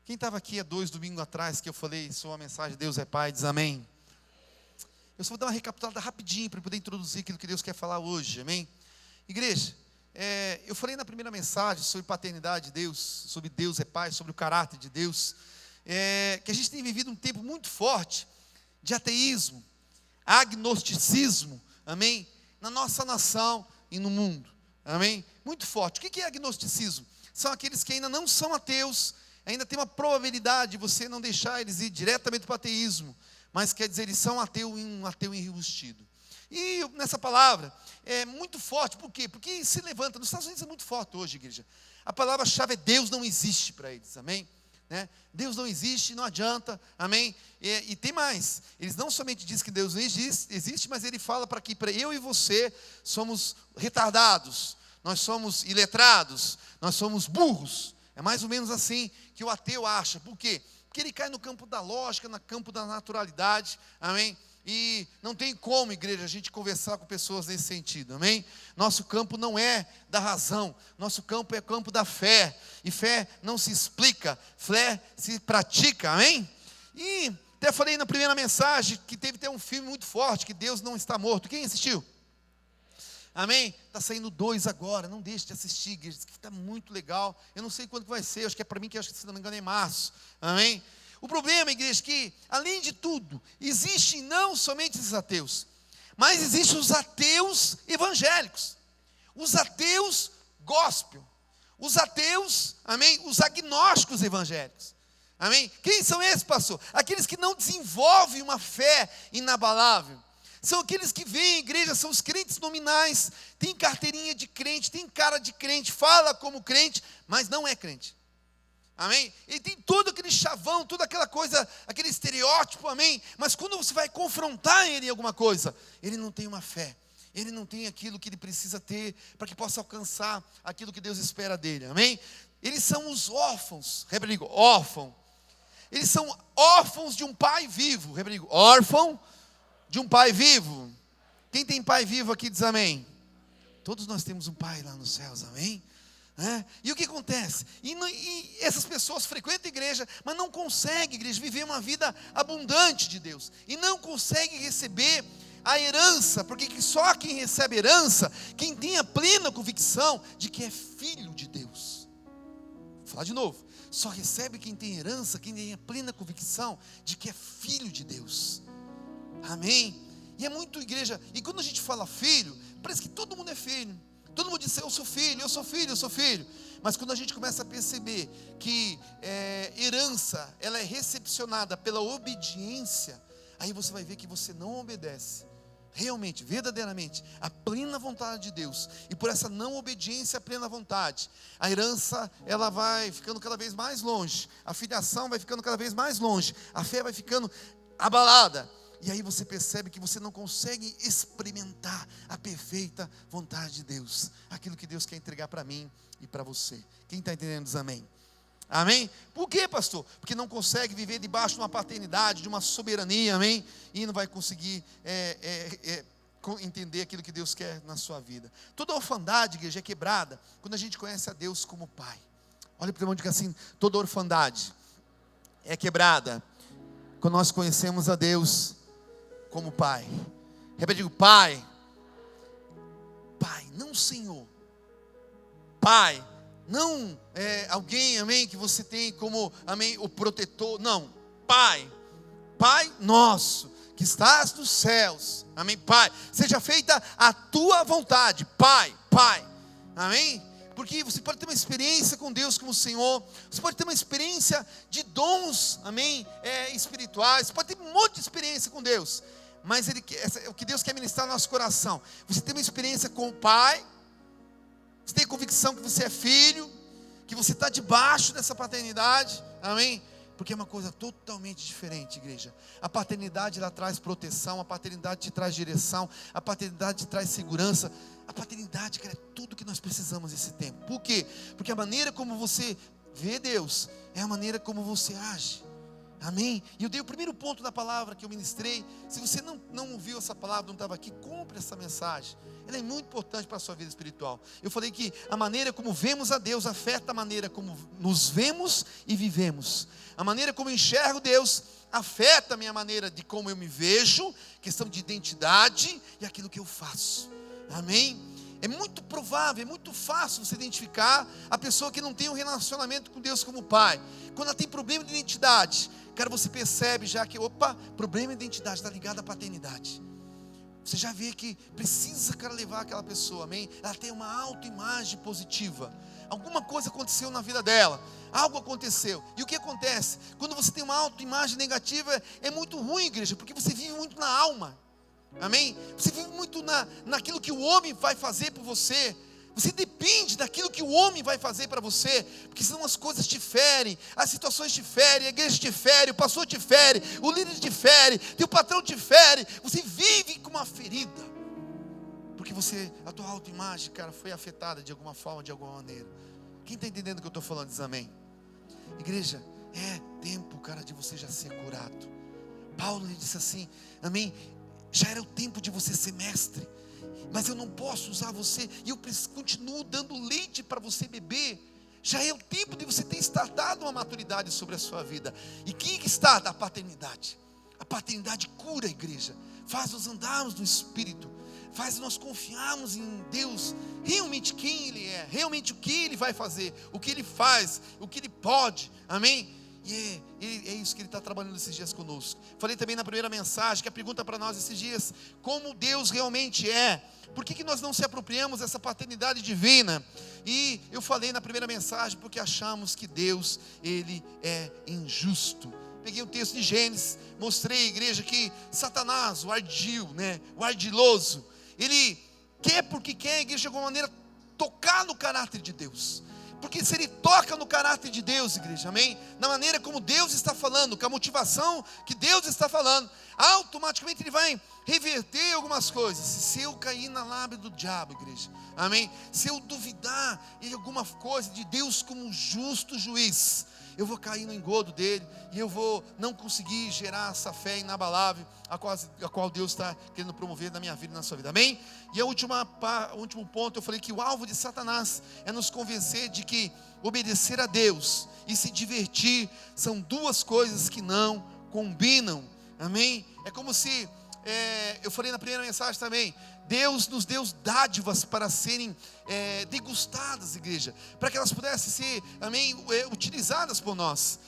Quem estava aqui há 2 domingos atrás, que eu falei sobre a mensagem Deus é Pai, diz amém. Eu só vou dar uma recapitulada rapidinho, para poder introduzir aquilo que Deus quer falar hoje, amém? Igreja, eu falei na primeira mensagem sobre paternidade de Deus, sobre Deus é Pai, sobre o caráter de Deus, que a gente tem vivido um tempo muito forte de ateísmo, agnosticismo, amém? Na nossa nação e no mundo, amém? Muito forte. O que é agnosticismo? São aqueles que ainda não são ateus, ainda tem uma probabilidade de você não deixar eles ir diretamente para o ateísmo, mas quer dizer, eles são um ateu enrustido. E nessa palavra, é muito forte, por quê? Porque se levanta, nos Estados Unidos é muito forte hoje, igreja. A palavra-chave é Deus não existe para eles, amém? Deus não existe, não adianta, amém? E tem mais, eles não somente dizem que Deus não existe, mas ele fala para que eu e você somos retardados, nós somos iletrados, nós somos burros. É mais ou menos assim que o ateu acha. Por quê? Porque ele cai no campo da lógica, no campo da naturalidade, amém? E não tem como, igreja, a gente conversar com pessoas nesse sentido, amém? Nosso campo não é da razão, nosso campo é campo da fé. E fé não se explica, fé se pratica, amém? E até falei na primeira mensagem que teve até um filme muito forte, que Deus não está morto. Quem assistiu? Amém? Está saindo 2 agora, não deixe de assistir, igreja, que está muito legal. Eu não sei quando que vai ser, acho que é para mim, que acho que se não me engano é em março, amém? O problema, igreja, é que, além de tudo, existem não somente os ateus, mas existem os ateus evangélicos, os ateus gospel, os ateus, amém? Os agnósticos evangélicos, amém? Quem são esses, pastor? Aqueles que não desenvolvem uma fé inabalável. São aqueles que vêm à igreja, são os crentes nominais, tem carteirinha de crente, tem cara de crente, fala como crente, mas não é crente, amém? Ele tem todo aquele chavão, toda aquela coisa, aquele estereótipo, amém? Mas quando você vai confrontar ele em alguma coisa, ele não tem uma fé, ele não tem aquilo que ele precisa ter, para que possa alcançar aquilo que Deus espera dele, amém? Eles são os órfãos, repetindo, órfão, eles são órfãos de um pai vivo, repetindo, órfão de um pai vivo. Quem tem pai vivo aqui diz amém. Todos nós temos um pai lá nos céus, amém? E o que acontece? E essas pessoas frequentam a igreja, mas não conseguem, igreja, viver uma vida abundante de Deus, e não conseguem receber a herança, porque só quem recebe herança, quem tem a plena convicção de que é filho de Deus. Vou falar de novo, só recebe quem tem herança, quem tem a plena convicção de que é filho de Deus, amém? E é muito, igreja, e quando a gente fala filho, parece que todo mundo é filho, todo mundo diz, eu sou filho, eu sou filho, eu sou filho. Mas quando a gente começa a perceber que herança, ela é recepcionada pela obediência, aí você vai ver que você não obedece realmente, verdadeiramente, a plena vontade de Deus. E por essa não obediência à plena vontade, a herança, ela vai ficando cada vez mais longe, a filiação vai ficando cada vez mais longe, a fé vai ficando abalada. E aí você percebe que você não consegue experimentar a perfeita vontade de Deus, aquilo que Deus quer entregar para mim e para você. Quem está entendendo diz amém. Amém? Por quê, pastor? Porque não consegue viver debaixo de uma paternidade, de uma soberania, amém? E não vai conseguir entender aquilo que Deus quer na sua vida. Toda orfandade, igreja, é quebrada quando a gente conhece a Deus como Pai. Olha para o irmão e diga assim, toda orfandade é quebrada quando nós conhecemos a Deus como Pai. Repete, Pai. Pai, não Senhor. Pai, não alguém, amém, que você tem como, amém, o protetor. Não, Pai. Pai nosso, que estás nos céus. Amém, Pai. Seja feita a tua vontade. Pai, Pai. Amém. Porque você pode ter uma experiência com Deus como Senhor, você pode ter uma experiência de dons, amém, espirituais, você pode ter um monte de experiência com Deus, mas o que Deus quer ministrar no nosso coração, você tem uma experiência com o Pai, você tem a convicção que você é filho, que você está debaixo dessa paternidade, amém? Porque é uma coisa totalmente diferente, igreja. A paternidade, ela traz proteção, a paternidade te traz direção, a paternidade te traz segurança. A paternidade, cara, é tudo que nós precisamos nesse tempo. Por quê? Porque a maneira como você vê Deus é a maneira como você age. Amém? E eu dei o primeiro ponto da palavra que eu ministrei. Se você não ouviu essa palavra, não estava aqui, compre essa mensagem. Ela é muito importante para a sua vida espiritual. Eu falei que a maneira como vemos a Deus afeta a maneira como nos vemos e vivemos. A maneira como eu enxergo Deus afeta a minha maneira de como eu me vejo, questão de identidade e aquilo que eu faço. Amém? É muito provável, é muito fácil você identificar a pessoa que não tem um relacionamento com Deus como Pai. Quando ela tem problema de identidade, cara, você percebe já que, problema de identidade está ligado à paternidade. Você já vê que precisa, cara, levar aquela pessoa, amém? Ela tem uma autoimagem positiva. Alguma coisa aconteceu na vida dela, algo aconteceu. E o que acontece? Quando você tem uma autoimagem negativa, é muito ruim, igreja, porque você vive muito na alma. Amém? Você vive muito naquilo que o homem vai fazer por você. Você depende daquilo que o homem vai fazer para você, porque senão as coisas te ferem, as situações te ferem, a igreja te fere, o pastor te fere, o líder te fere, teu patrão te fere. Você vive com uma ferida, porque a tua autoimagem, cara, foi afetada de alguma forma, de alguma maneira. Quem está entendendo o que eu estou falando diz amém. Igreja, é tempo, cara, de você já ser curado. Paulo lhe disse assim, amém? Já era o tempo de você ser mestre, mas eu não posso usar você, e eu continuo dando leite para você beber. Já é o tempo de você ter startado uma maturidade sobre a sua vida. E quem está da paternidade? A paternidade cura a igreja, faz nós andarmos no Espírito, faz nós confiarmos em Deus, realmente quem Ele é, realmente o que Ele vai fazer, o que Ele faz, o que Ele pode, amém? E é isso que Ele está trabalhando esses dias conosco. Falei também na primeira mensagem, que a pergunta para nós esses dias, como Deus realmente é? Por que nós não se apropriamos dessa paternidade divina? E eu falei na primeira mensagem, porque achamos que Deus, Ele é injusto. Peguei um texto de Gênesis, mostrei à igreja que Satanás, o ardil, o ardiloso, ele quer porque quer, a igreja de alguma maneira tocar no caráter de Deus. Porque se ele toca no caráter de Deus, igreja, amém? Na maneira como Deus está falando, com a motivação que Deus está falando, automaticamente ele vai reverter algumas coisas. Se eu cair na lábia do diabo, igreja, amém? Se eu duvidar em alguma coisa de Deus como justo juiz, eu vou cair no engodo dele, e eu vou não conseguir gerar essa fé inabalável, a qual Deus está querendo promover na minha vida e na sua vida, amém? E o último ponto, eu falei que o alvo de Satanás é nos convencer de que obedecer a Deus e se divertir são duas coisas que não combinam, amém? É como se, eu falei na primeira mensagem também, Deus nos deu dádivas para serem degustadas, igreja, para que elas pudessem ser, amém, utilizadas por nós.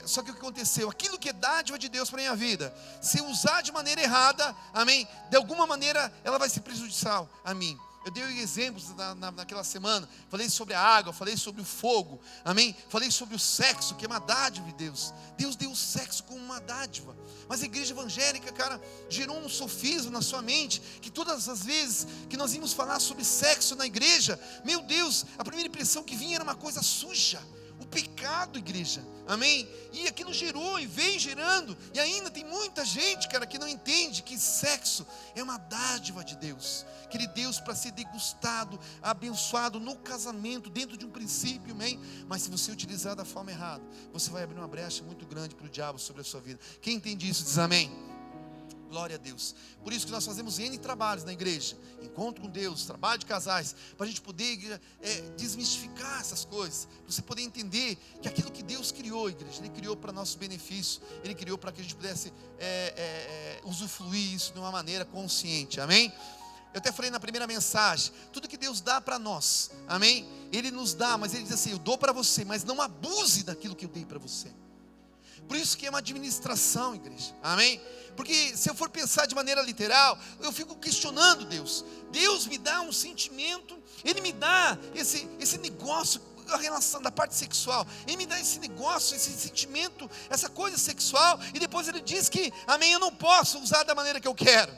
Só que o que aconteceu? Aquilo que é dádiva de Deus para a minha vida, se eu usar de maneira errada, amém, de alguma maneira ela vai ser prejudicial a mim. Eu dei exemplos naquela semana, falei sobre a água, falei sobre o fogo, amém? Falei sobre o sexo, que é uma dádiva de Deus. Deus deu o sexo como uma dádiva. Mas a igreja evangélica, cara, gerou um sofisma na sua mente, que todas as vezes que nós íamos falar sobre sexo na igreja, meu Deus, a primeira impressão que vinha era uma coisa suja. O pecado, igreja, amém? E aquilo gerou e vem gerando, e ainda tem muita gente, cara, que não entende que sexo é uma dádiva de Deus, que Ele deu para ser degustado, abençoado no casamento, dentro de um princípio, amém? Mas se você utilizar da forma errada, você vai abrir uma brecha muito grande para o diabo sobre a sua vida. Quem entende isso diz amém. Glória a Deus. Por isso que nós fazemos N trabalhos na igreja, encontro com Deus, trabalho de casais, para a gente poder desmistificar essas coisas, para você poder entender que aquilo que Deus criou, igreja, Ele criou para nosso benefício, Ele criou para que a gente pudesse usufruir isso de uma maneira consciente, amém? Eu até falei na primeira mensagem, tudo que Deus dá para nós, amém? Ele nos dá, mas Ele diz assim, eu dou para você, mas não abuse daquilo que eu dei para você. Por isso que é uma administração, igreja, amém? Porque se eu for pensar de maneira literal, eu fico questionando Deus. Deus me dá um sentimento, Ele me dá esse negócio, a relação da parte sexual, Ele me dá esse negócio, esse sentimento, essa coisa sexual, e depois Ele diz que, amém, eu não posso usar da maneira que eu quero.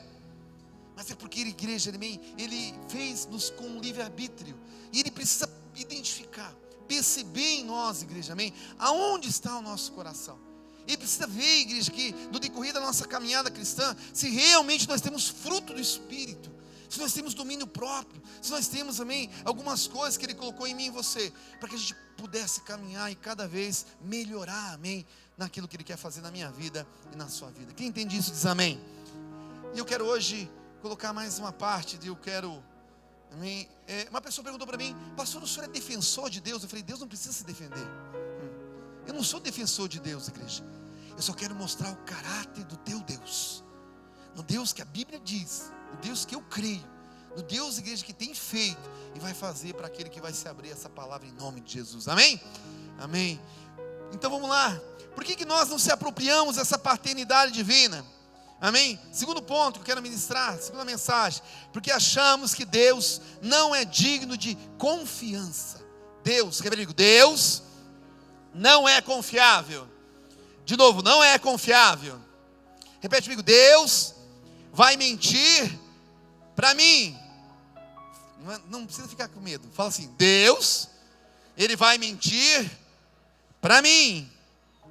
Mas é porque, igreja, Ele fez-nos com um livre-arbítrio, e Ele precisa identificar, perceber em nós, igreja, amém, aonde está o nosso coração. E precisa ver, igreja, que no decorrer da nossa caminhada cristã, se realmente nós temos fruto do Espírito, se nós temos domínio próprio, se nós temos, amém, algumas coisas que Ele colocou em mim e você, para que a gente pudesse caminhar e cada vez melhorar, amém, naquilo que Ele quer fazer na minha vida e na sua vida. Quem entende isso diz amém. E eu quero hoje colocar mais uma parte de amém. Uma pessoa perguntou para mim: pastor, o senhor é defensor de Deus? Eu falei: Deus não precisa se defender. Eu não sou defensor de Deus, igreja. Eu só quero mostrar o caráter do teu Deus, no Deus que a Bíblia diz, no Deus que eu creio, no Deus, igreja, que tem feito e vai fazer para aquele que vai se abrir essa palavra em nome de Jesus. Amém? Amém. Então vamos lá. Por que nós não se apropriamos dessa paternidade divina? Amém? Segundo ponto que eu quero ministrar, segunda mensagem: porque achamos que Deus não é digno de confiança. Deus, quer ver comigo? Deus não é confiável. De novo, não é confiável. Repete comigo: Deus vai mentir para mim. Não precisa ficar com medo. Fala assim: Deus, Ele vai mentir para mim.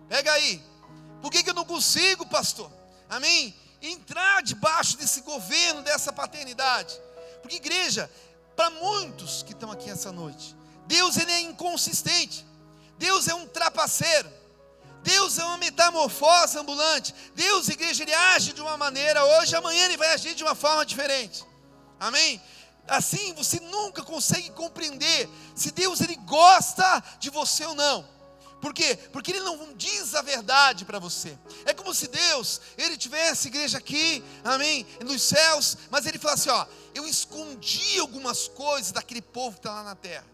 Pega aí. Por que eu não consigo, pastor? Amém? Entrar debaixo desse governo, dessa paternidade. Porque, igreja, para muitos que estão aqui essa noite, Deus, Ele é inconsistente. Deus é um trapaceiro. Deus é uma metamorfose ambulante. Deus, igreja, Ele age de uma maneira hoje, amanhã Ele vai agir de uma forma diferente. Amém? Assim você nunca consegue compreender se Deus, Ele gosta de você ou não. Por quê? Porque Ele não diz a verdade para você. É como se Deus, Ele tivesse, igreja, aqui, amém, nos céus, mas Ele falasse: ó, eu escondi algumas coisas daquele povo que está lá na terra.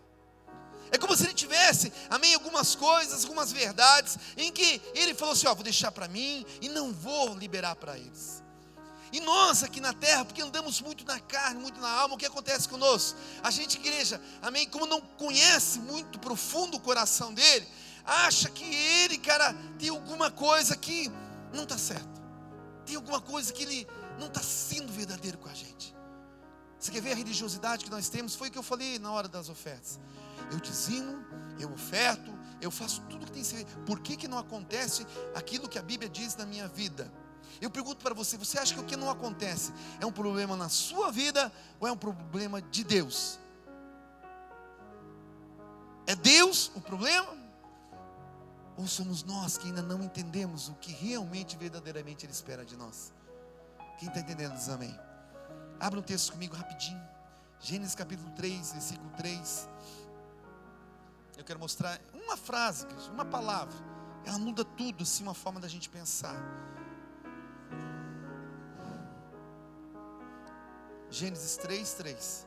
É como se Ele tivesse, amém, algumas coisas, algumas verdades, em que Ele falou assim: ó, vou deixar para mim e não vou liberar para eles. E nós aqui na terra, porque andamos muito na carne, muito na alma, o que acontece conosco? A gente, igreja, amém, como não conhece muito profundo o coração dele, acha que ele, cara, tem alguma coisa que não está certo. Tem alguma coisa que ele não está sendo verdadeiro com a gente. Você quer ver a religiosidade que nós temos? Foi o que eu falei na hora das ofertas. Eu dizimo, eu oferto, eu faço tudo que tem que ser. Por que não acontece aquilo que a Bíblia diz na minha vida? Eu pergunto para você: você acha que o que não acontece é um problema na sua vida ou é um problema de Deus? É Deus o problema? Ou somos nós que ainda não entendemos o que realmente, verdadeiramente Ele espera de nós? Quem está entendendo diz amém. Abra um texto comigo rapidinho. Gênesis capítulo 3, versículo 3. Eu quero mostrar uma frase, uma palavra. Ela muda tudo, assim, uma forma da gente pensar. Gênesis 3, 3.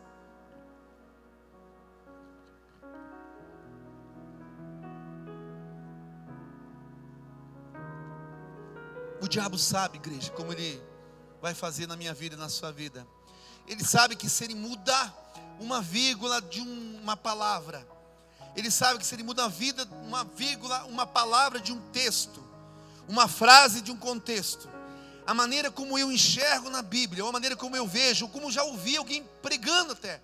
O diabo sabe, igreja, como ele vai fazer na minha vida e na sua vida. Ele sabe que se ele muda uma vírgula de uma palavra, ele sabe que se ele muda a vida, uma vírgula, uma palavra de um texto, uma frase de um contexto, a maneira como eu enxergo na Bíblia, ou a maneira como eu vejo, ou como já ouvi alguém pregando até,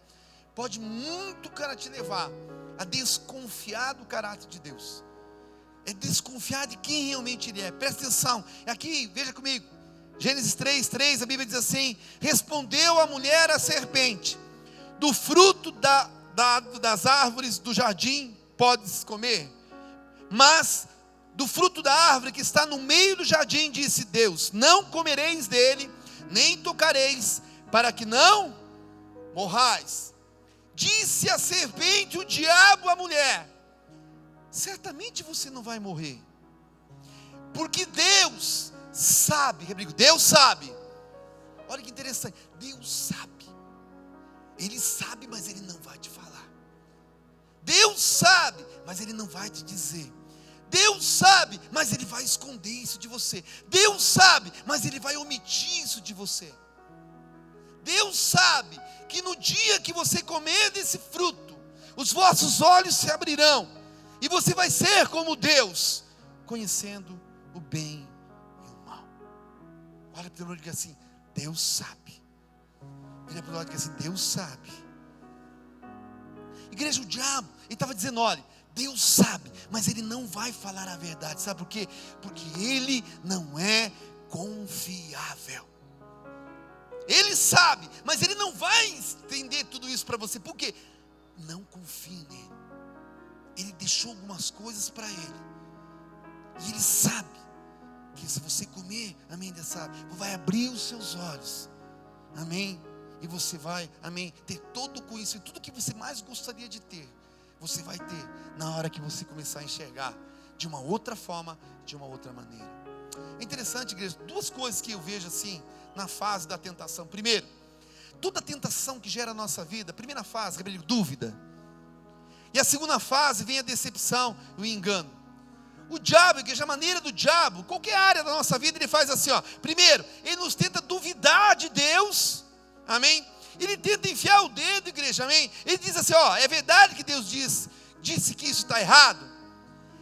pode muito, cara, te levar a desconfiar do caráter de Deus. É desconfiar de quem realmente Ele é. Presta atenção, aqui, veja comigo, Gênesis 3, 3, a Bíblia diz assim: respondeu a mulher à serpente: do fruto das árvores do jardim podes comer, mas do fruto da árvore que está no meio do jardim, disse Deus, não comereis dele, nem tocareis, para que não morrais. Disse a serpente, o diabo à mulher: certamente você não vai morrer, porque Deus sabe, Deus sabe. Olha que interessante, Deus sabe. Ele sabe, mas Ele não vai te falar. Deus sabe, mas Ele não vai te dizer. Deus sabe, mas Ele vai esconder isso de você. Deus sabe, mas Ele vai omitir isso de você. Deus sabe que no dia que você comer desse fruto, os vossos olhos se abrirão, e você vai ser como Deus, conhecendo o bem e o mal. Olha para o outro e diga assim: Deus sabe. Olha para o outro e diga assim: Deus sabe. Igreja, o diabo, ele estava dizendo: olha, Deus sabe, mas Ele não vai falar a verdade. Sabe por quê? Porque Ele não é confiável. Ele sabe, mas ele não vai estender tudo isso para você. Por quê? Não confie nele. Ele deixou algumas coisas para ele. E ele sabe que se você comer, amém, vai abrir os seus olhos. Amém. E você vai, amém, ter todo o conhecimento, tudo que você mais gostaria de ter, você vai ter na hora que você começar a enxergar de uma outra forma, de uma outra maneira. É interessante, igreja, duas coisas que eu vejo assim na fase da tentação. Primeiro, toda tentação que gera a nossa vida, a primeira fase, Gabriel, dúvida. E a segunda fase vem a decepção e o engano. O diabo, igreja, a maneira do diabo, qualquer área da nossa vida, ele faz assim, ó. Primeiro, ele nos tenta duvidar de Deus, amém? Ele tenta enfiar o dedo, igreja, amém? Ele diz assim, ó, é verdade que Deus disse que isso está errado?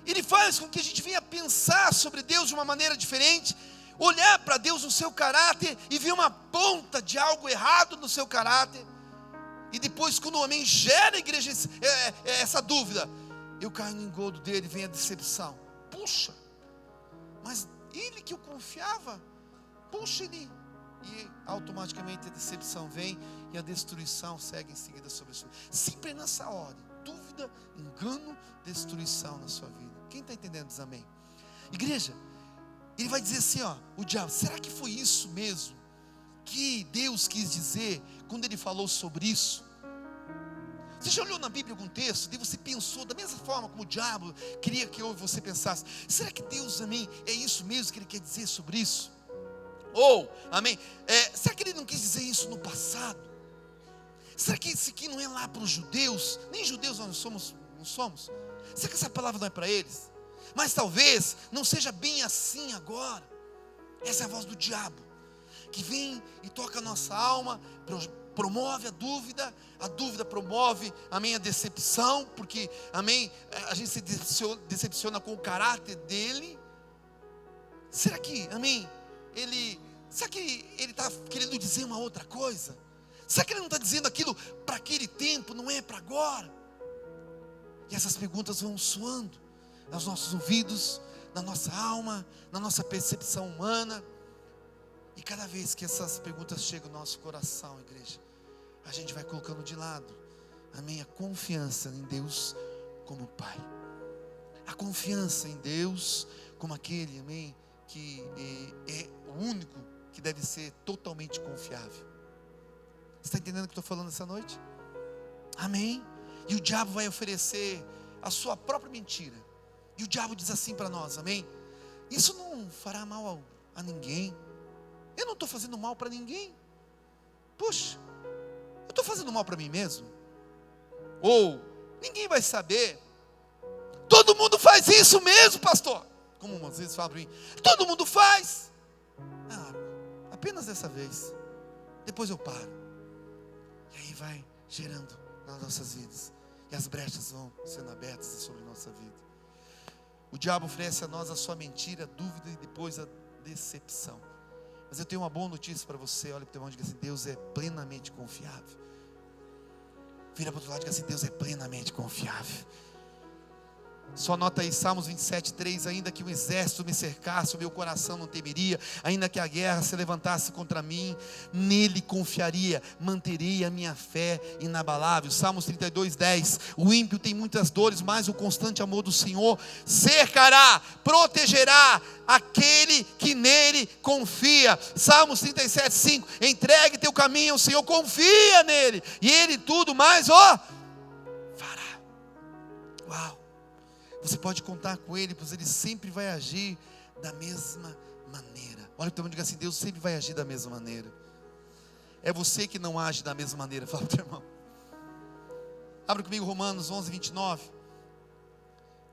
Ele faz com que a gente venha pensar sobre Deus de uma maneira diferente, olhar para Deus no seu caráter e ver uma ponta de algo errado no seu caráter. E depois, quando o homem gera, igreja, essa dúvida, eu caio no engodo dele, vem a decepção. Puxa, mas ele que eu confiava, puxa ele. E automaticamente a decepção vem e a destruição segue em seguida sobre a sua vida. Sempre nessa ordem: dúvida, engano, destruição na sua vida. Quem está entendendo diz amém. Igreja, ele vai dizer assim, ó, o diabo, será que foi isso mesmo que Deus quis dizer quando ele falou sobre isso? Você já olhou na Bíblia algum texto e você pensou da mesma forma como o diabo queria que você pensasse? Será que Deus, amém, é isso mesmo que ele quer dizer sobre isso? Ou, amém, será que ele não quis dizer isso no passado? Será que isso aqui não é lá para os judeus? Nem judeus nós não somos. Será que essa palavra não é para eles? Mas talvez não seja bem assim agora. Essa é a voz do diabo, que vem e toca a nossa alma, promove a dúvida promove, amém, a decepção, porque, amém, a gente se decepciona com o caráter dele. Será que, amém, será que ele está querendo dizer uma outra coisa? Será que ele não está dizendo aquilo para aquele tempo, não é para agora? E essas perguntas vão soando nos nossos ouvidos, na nossa alma, na nossa percepção humana. E cada vez que essas perguntas chegam no nosso coração, igreja, a gente vai colocando de lado, amém, a confiança em Deus como Pai. A confiança em Deus como aquele, amém, que é o único que deve ser totalmente confiável. Você está entendendo o que eu estou falando essa noite? Amém? E o diabo vai oferecer a sua própria mentira. E o diabo diz assim para nós, amém? Isso não fará mal a ninguém. Eu não estou fazendo mal para ninguém. Puxa, eu estou fazendo mal para mim mesmo? Ou, ninguém vai saber. Todo mundo faz isso mesmo, pastor. Como às vezes falam para mim, todo mundo faz. Apenas dessa vez. Depois eu paro. E aí vai gerando nas nossas vidas. E as brechas vão sendo abertas sobre a nossa vida. O diabo oferece a nós a sua mentira, a dúvida e depois a decepção. Mas eu tenho uma boa notícia para você. Olha para o teu irmão e diga assim: Deus é plenamente confiável. Vira para o outro lado e diga assim: Deus é plenamente confiável. Só anota aí Salmos 27:3. Ainda que um exército me cercasse, o meu coração não temeria. Ainda que a guerra se levantasse contra mim, nele confiaria, manterei a minha fé inabalável. Salmos 32:10. O ímpio tem muitas dores, mas o constante amor do Senhor cercará, protegerá aquele que nele confia. Salmos 37:5. Entregue teu caminho ao Senhor, confia nele, e ele tudo mais fará. Uau! Você pode contar com ele, pois ele sempre vai agir da mesma maneira. Olha para o teu irmão e diga assim: Deus sempre vai agir da mesma maneira. É você que não age da mesma maneira. Fala para o teu irmão. Abra comigo Romanos 11:29.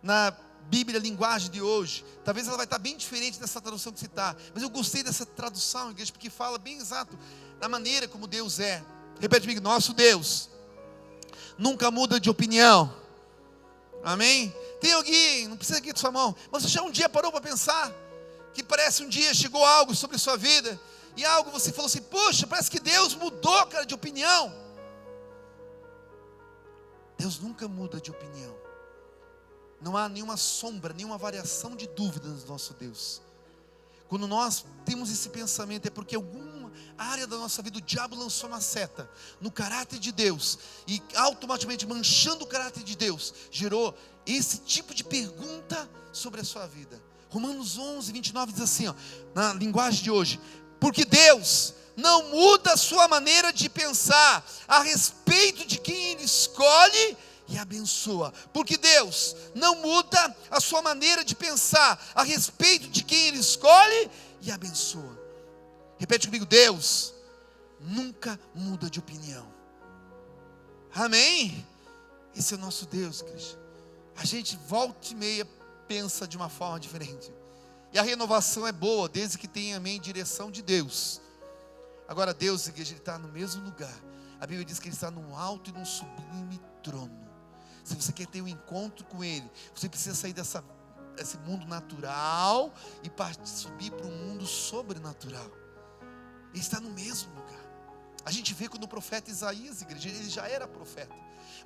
Na Bíblia, linguagem de hoje, talvez ela vai estar bem diferente dessa tradução que você está, mas eu gostei dessa tradução, igreja, porque fala bem exato da maneira como Deus é. Repete comigo: nosso Deus nunca muda de opinião. Amém? Tem alguém, não precisa aqui de sua mão, mas você já um dia parou para pensar que parece um dia chegou algo sobre a sua vida e algo você falou assim: poxa, parece que Deus mudou, cara, de opinião. Deus nunca muda de opinião. Não há nenhuma sombra, nenhuma variação de dúvida no nosso Deus. Quando nós temos esse pensamento, é porque área da nossa vida o diabo lançou uma seta no caráter de Deus, e automaticamente manchando o caráter de Deus, gerou esse tipo de pergunta sobre a sua vida. Romanos 11, 29 diz assim, ó, na linguagem de hoje: porque Deus não muda a sua maneira de pensar a respeito de quem Ele escolhe e abençoa. Porque Deus não muda a sua maneira de pensar a respeito de quem Ele escolhe e abençoa. Repete comigo: Deus nunca muda de opinião. Amém? Esse é o nosso Deus, igreja. A gente volta e meia pensa de uma forma diferente. E a renovação é boa, desde que tenha, amém, direção de Deus. Agora Deus, igreja, Ele está no mesmo lugar. A Bíblia diz que Ele está num alto e num sublime trono. Se você quer ter um encontro com Ele, você precisa sair desse mundo natural e subir para um mundo sobrenatural. Ele está no mesmo lugar. A gente vê quando o profeta Isaías, igreja, ele já era profeta.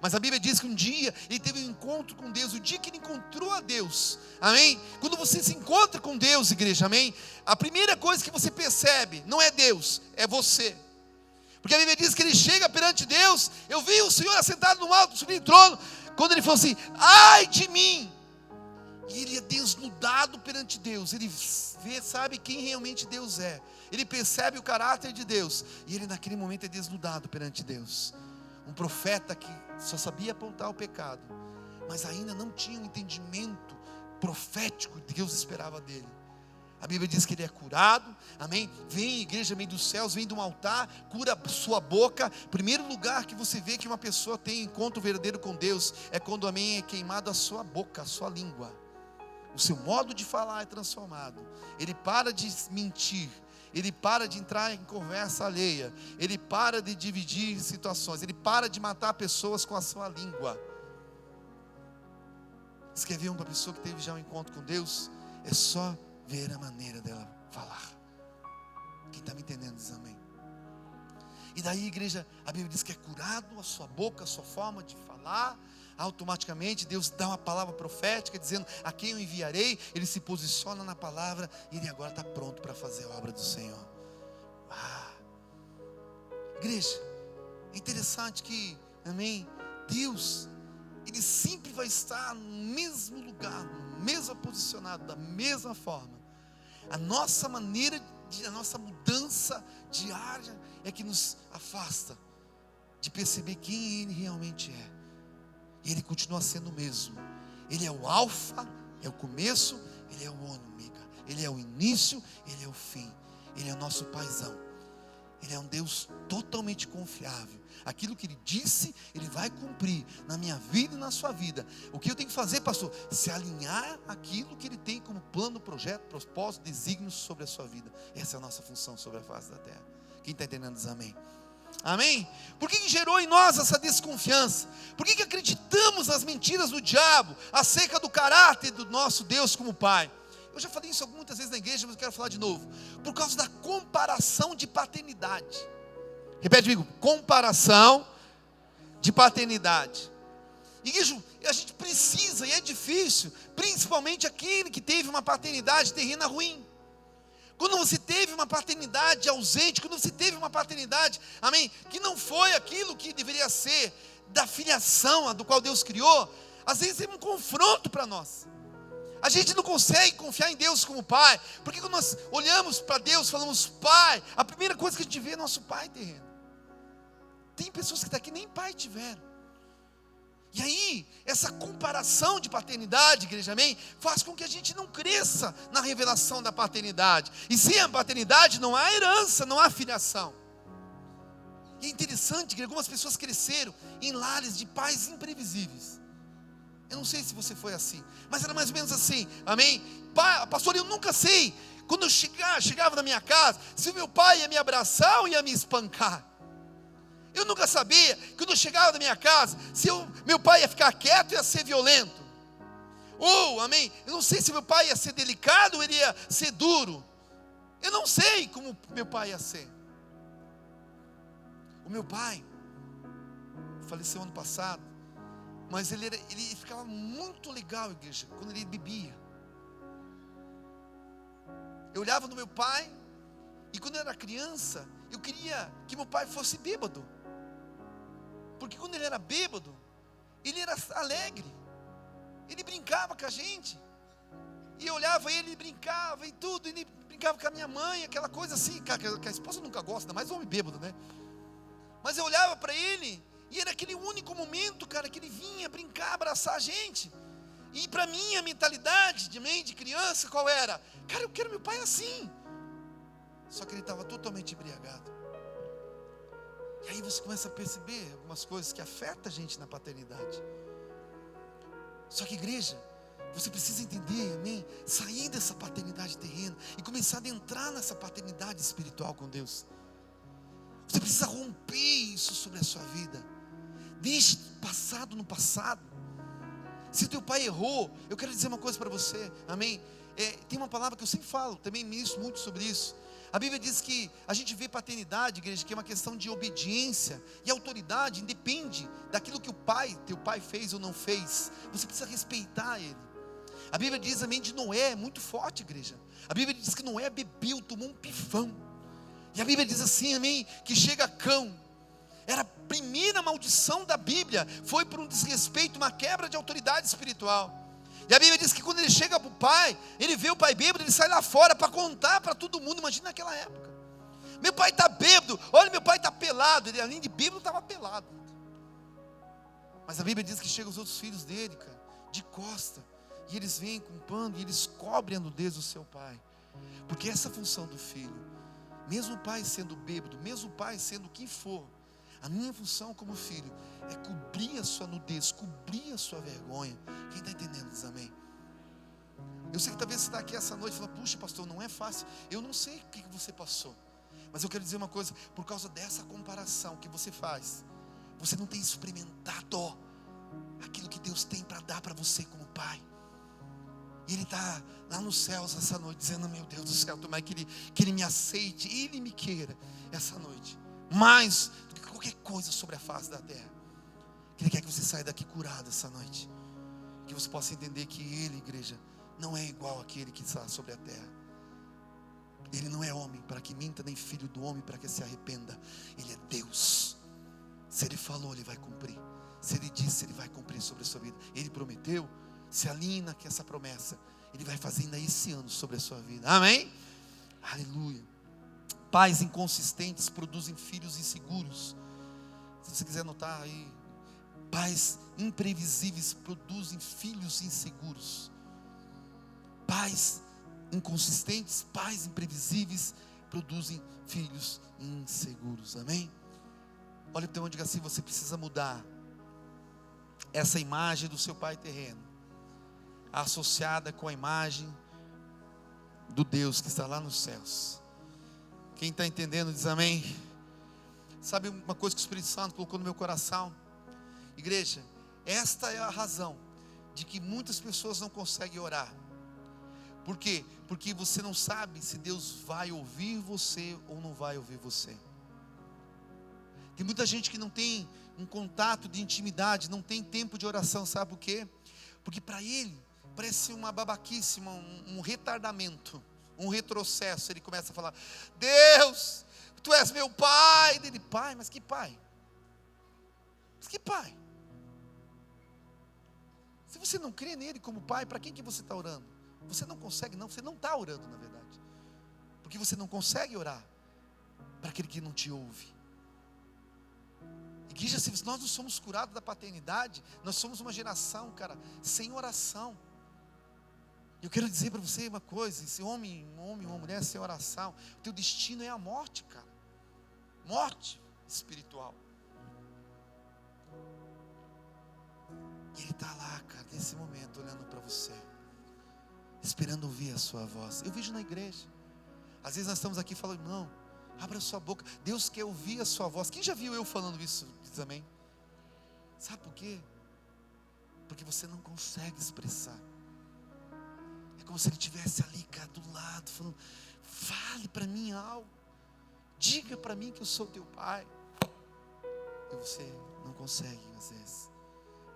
Mas a Bíblia diz que um dia ele teve um encontro com Deus, o dia que ele encontrou a Deus, amém? Quando você se encontra com Deus, igreja, amém? A primeira coisa que você percebe, não é Deus, é você. Porque a Bíblia diz que ele chega perante Deus, eu vi o Senhor assentado no alto, subindo trono, quando ele falou assim: ai de mim! E ele é desnudado perante Deus, ele vê, sabe quem realmente Deus é, ele percebe o caráter de Deus, e ele naquele momento é desnudado perante Deus. Um profeta que só sabia apontar o pecado, mas ainda não tinha um entendimento profético que Deus esperava dele. A Bíblia diz que ele é curado, amém? Vem, igreja, vem dos céus, vem de um altar, cura a sua boca. Primeiro lugar que você vê que uma pessoa tem encontro verdadeiro com Deus é quando, amém, é queimado a sua boca, a sua língua. O seu modo de falar é transformado. Ele para de mentir, ele para de entrar em conversa alheia, ele para de dividir situações, ele para de matar pessoas com a sua língua. Você quer ver uma pessoa que teve já um encontro com Deus? É só ver a maneira dela falar. Quem está me entendendo diz amém. E daí, igreja, a Bíblia diz que é curado a sua boca, a sua forma de falar. Automaticamente Deus dá uma palavra profética dizendo: a quem eu enviarei. Ele se posiciona na palavra e ele agora está pronto para fazer a obra do Senhor. Igreja, é interessante que, amém, Deus, Ele sempre vai estar no mesmo lugar, no mesmo posicionado, da mesma forma. A nossa maneira, a nossa mudança diária é que nos afasta de perceber quem Ele realmente é. E Ele continua sendo o mesmo. Ele é o alfa, é o começo, Ele é o ômega, Ele é o início, Ele é o fim. Ele é o nosso paizão. Ele é um Deus totalmente confiável. Aquilo que Ele disse, Ele vai cumprir na minha vida e na sua vida. O que eu tenho que fazer, pastor? Se alinhar aquilo que Ele tem como plano, projeto, propósito, desígnios sobre a sua vida. Essa é a nossa função sobre a face da terra. Quem está entendendo diz amém. Amém? Por que gerou em nós essa desconfiança? Por que acreditamos nas mentiras do diabo acerca do caráter do nosso Deus como Pai? Eu já falei isso muitas vezes na igreja, mas eu quero falar de novo. Por causa da comparação de paternidade. Repete comigo: comparação de paternidade. Igreja, a gente precisa, e é difícil, principalmente aquele que teve uma paternidade terrena ruim. Quando você teve uma paternidade ausente, quando você teve uma paternidade, amém, que não foi aquilo que deveria ser da filiação do qual Deus criou, às vezes é um confronto para nós. A gente não consegue confiar em Deus como Pai, porque quando nós olhamos para Deus, falamos Pai, a primeira coisa que a gente vê é nosso Pai terreno. Tem pessoas que estão aqui nem pai tiveram. E aí, essa comparação de paternidade, igreja, amém, faz com que a gente não cresça na revelação da paternidade. E sem a paternidade não há herança, não há filiação. E é interessante que algumas pessoas cresceram em lares de pais imprevisíveis. Eu não sei se você foi assim, mas era mais ou menos assim, amém? Pastor, eu nunca sei, quando eu chegava na minha casa, se o meu pai ia me abraçar ou ia me espancar. Eu nunca sabia, quando eu chegava na minha casa, se meu pai ia ficar quieto ou ia ser violento. Ou, amém, eu não sei se meu pai ia ser delicado ou ele ia ser duro. Eu não sei como meu pai ia ser. O meu pai faleceu ano passado, mas ele ficava muito legal, igreja, quando ele bebia. Eu olhava no meu pai, e quando eu era criança, eu queria que meu pai fosse bêbado. Porque quando ele era bêbado, ele era alegre. Ele brincava com a gente. E eu olhava ele brincava e tudo. Ele brincava com a minha mãe, aquela coisa assim. Que a esposa nunca gosta, mais homem bêbado, né? Mas eu olhava para ele, e era aquele único momento, cara, que ele vinha brincar, abraçar a gente. E para mim, a mentalidade de criança, qual era? Cara, eu quero meu pai assim. Só que ele estava totalmente embriagado. E aí você começa a perceber algumas coisas que afetam a gente na paternidade. Só que igreja, você precisa entender, amém? Sair dessa paternidade terrena e começar a entrar nessa paternidade espiritual com Deus. Você precisa romper isso sobre a sua vida. Deixe o passado no passado. Se o teu pai errou, eu quero dizer uma coisa para você, amém? Tem uma palavra que eu sempre falo, também ministro muito sobre isso. A Bíblia diz que a gente vê paternidade, igreja, que é uma questão de obediência. E autoridade independe daquilo que teu pai fez ou não fez. Você precisa respeitar ele. A Bíblia diz, amém, de Noé, é muito forte, igreja. A Bíblia diz que Noé bebeu, tomou um pifão. E a Bíblia diz assim, amém, que chega cão. Era a primeira maldição da Bíblia, foi por um desrespeito, uma quebra de autoridade espiritual. E a Bíblia diz que quando ele chega para o pai, ele vê o pai bêbado, ele sai lá fora para contar para todo mundo. Imagina naquela época, meu pai está bêbado, olha, meu pai está pelado. Ele além de bêbado estava pelado. Mas a Bíblia diz que chegam os outros filhos dele, cara, de costa, e eles vêm com pano, e eles cobrem a nudez do seu pai. Porque essa função do filho, mesmo o pai sendo bêbado, mesmo o pai sendo quem for, a minha função como filho é cobrir a sua nudez, cobrir a sua vergonha. Quem está entendendo diz amém? Eu sei que talvez você está aqui essa noite e fala, puxa pastor, não é fácil. Eu não sei o que você passou, mas eu quero dizer uma coisa, por causa dessa comparação que você faz, você não tem experimentado aquilo que Deus tem para dar para você como pai. E Ele está lá nos céus essa noite, dizendo, meu Deus do céu, tomara que Ele me aceite, Ele me queira essa noite, mais do que qualquer coisa sobre a face da terra. Que Ele quer que você saia daqui curado essa noite, que você possa entender que Ele, igreja, não é igual àquele que está sobre a terra. Ele não é homem para que minta, nem filho do homem para que se arrependa. Ele é Deus. Se Ele falou, Ele vai cumprir. Se Ele disse, Ele vai cumprir sobre a sua vida. Ele prometeu, se alinhe que essa promessa Ele vai fazer ainda esse ano sobre a sua vida. Amém? Aleluia. Pais inconsistentes produzem filhos inseguros. Se você quiser anotar aí, pais imprevisíveis produzem filhos inseguros. Pais inconsistentes, pais imprevisíveis produzem filhos inseguros. Amém? Olha para o teu irmão e diga assim, você precisa mudar essa imagem do seu pai terreno, associada com a imagem do Deus que está lá nos céus. Quem está entendendo diz amém. Sabe uma coisa que o Espírito Santo colocou no meu coração? Igreja, esta é a razão de que muitas pessoas não conseguem orar. Por quê? Porque você não sabe se Deus vai ouvir você ou não vai ouvir você. Tem muita gente que não tem um contato de intimidade, não tem tempo de oração, sabe por quê? Porque para ele parece uma babaquice, um retardamento, um retrocesso. Ele começa a falar, Deus, Tu és meu pai. Ele, pai, mas que pai? Mas que pai? Se você não crê nele como pai, para quem que você está orando? Você não consegue, não, você não está orando na verdade, porque você não consegue orar para aquele que não te ouve. Igreja, se nós não somos curados da paternidade, nós somos uma geração, cara, sem oração. Eu quero dizer para você uma coisa, esse homem, uma mulher sem oração, o teu destino é a morte, cara, morte espiritual. E Ele está lá, cara, nesse momento, olhando para você, esperando ouvir a sua voz. Eu vejo na igreja, às vezes nós estamos aqui falando, não, abra a sua boca, Deus quer ouvir a sua voz. Quem já viu eu falando isso? Diz amém. Sabe por quê? Porque você não consegue expressar. É como se Ele estivesse ali, cara, do lado, falando, fale para mim algo, diga para mim que eu sou teu pai. E você não consegue às vezes.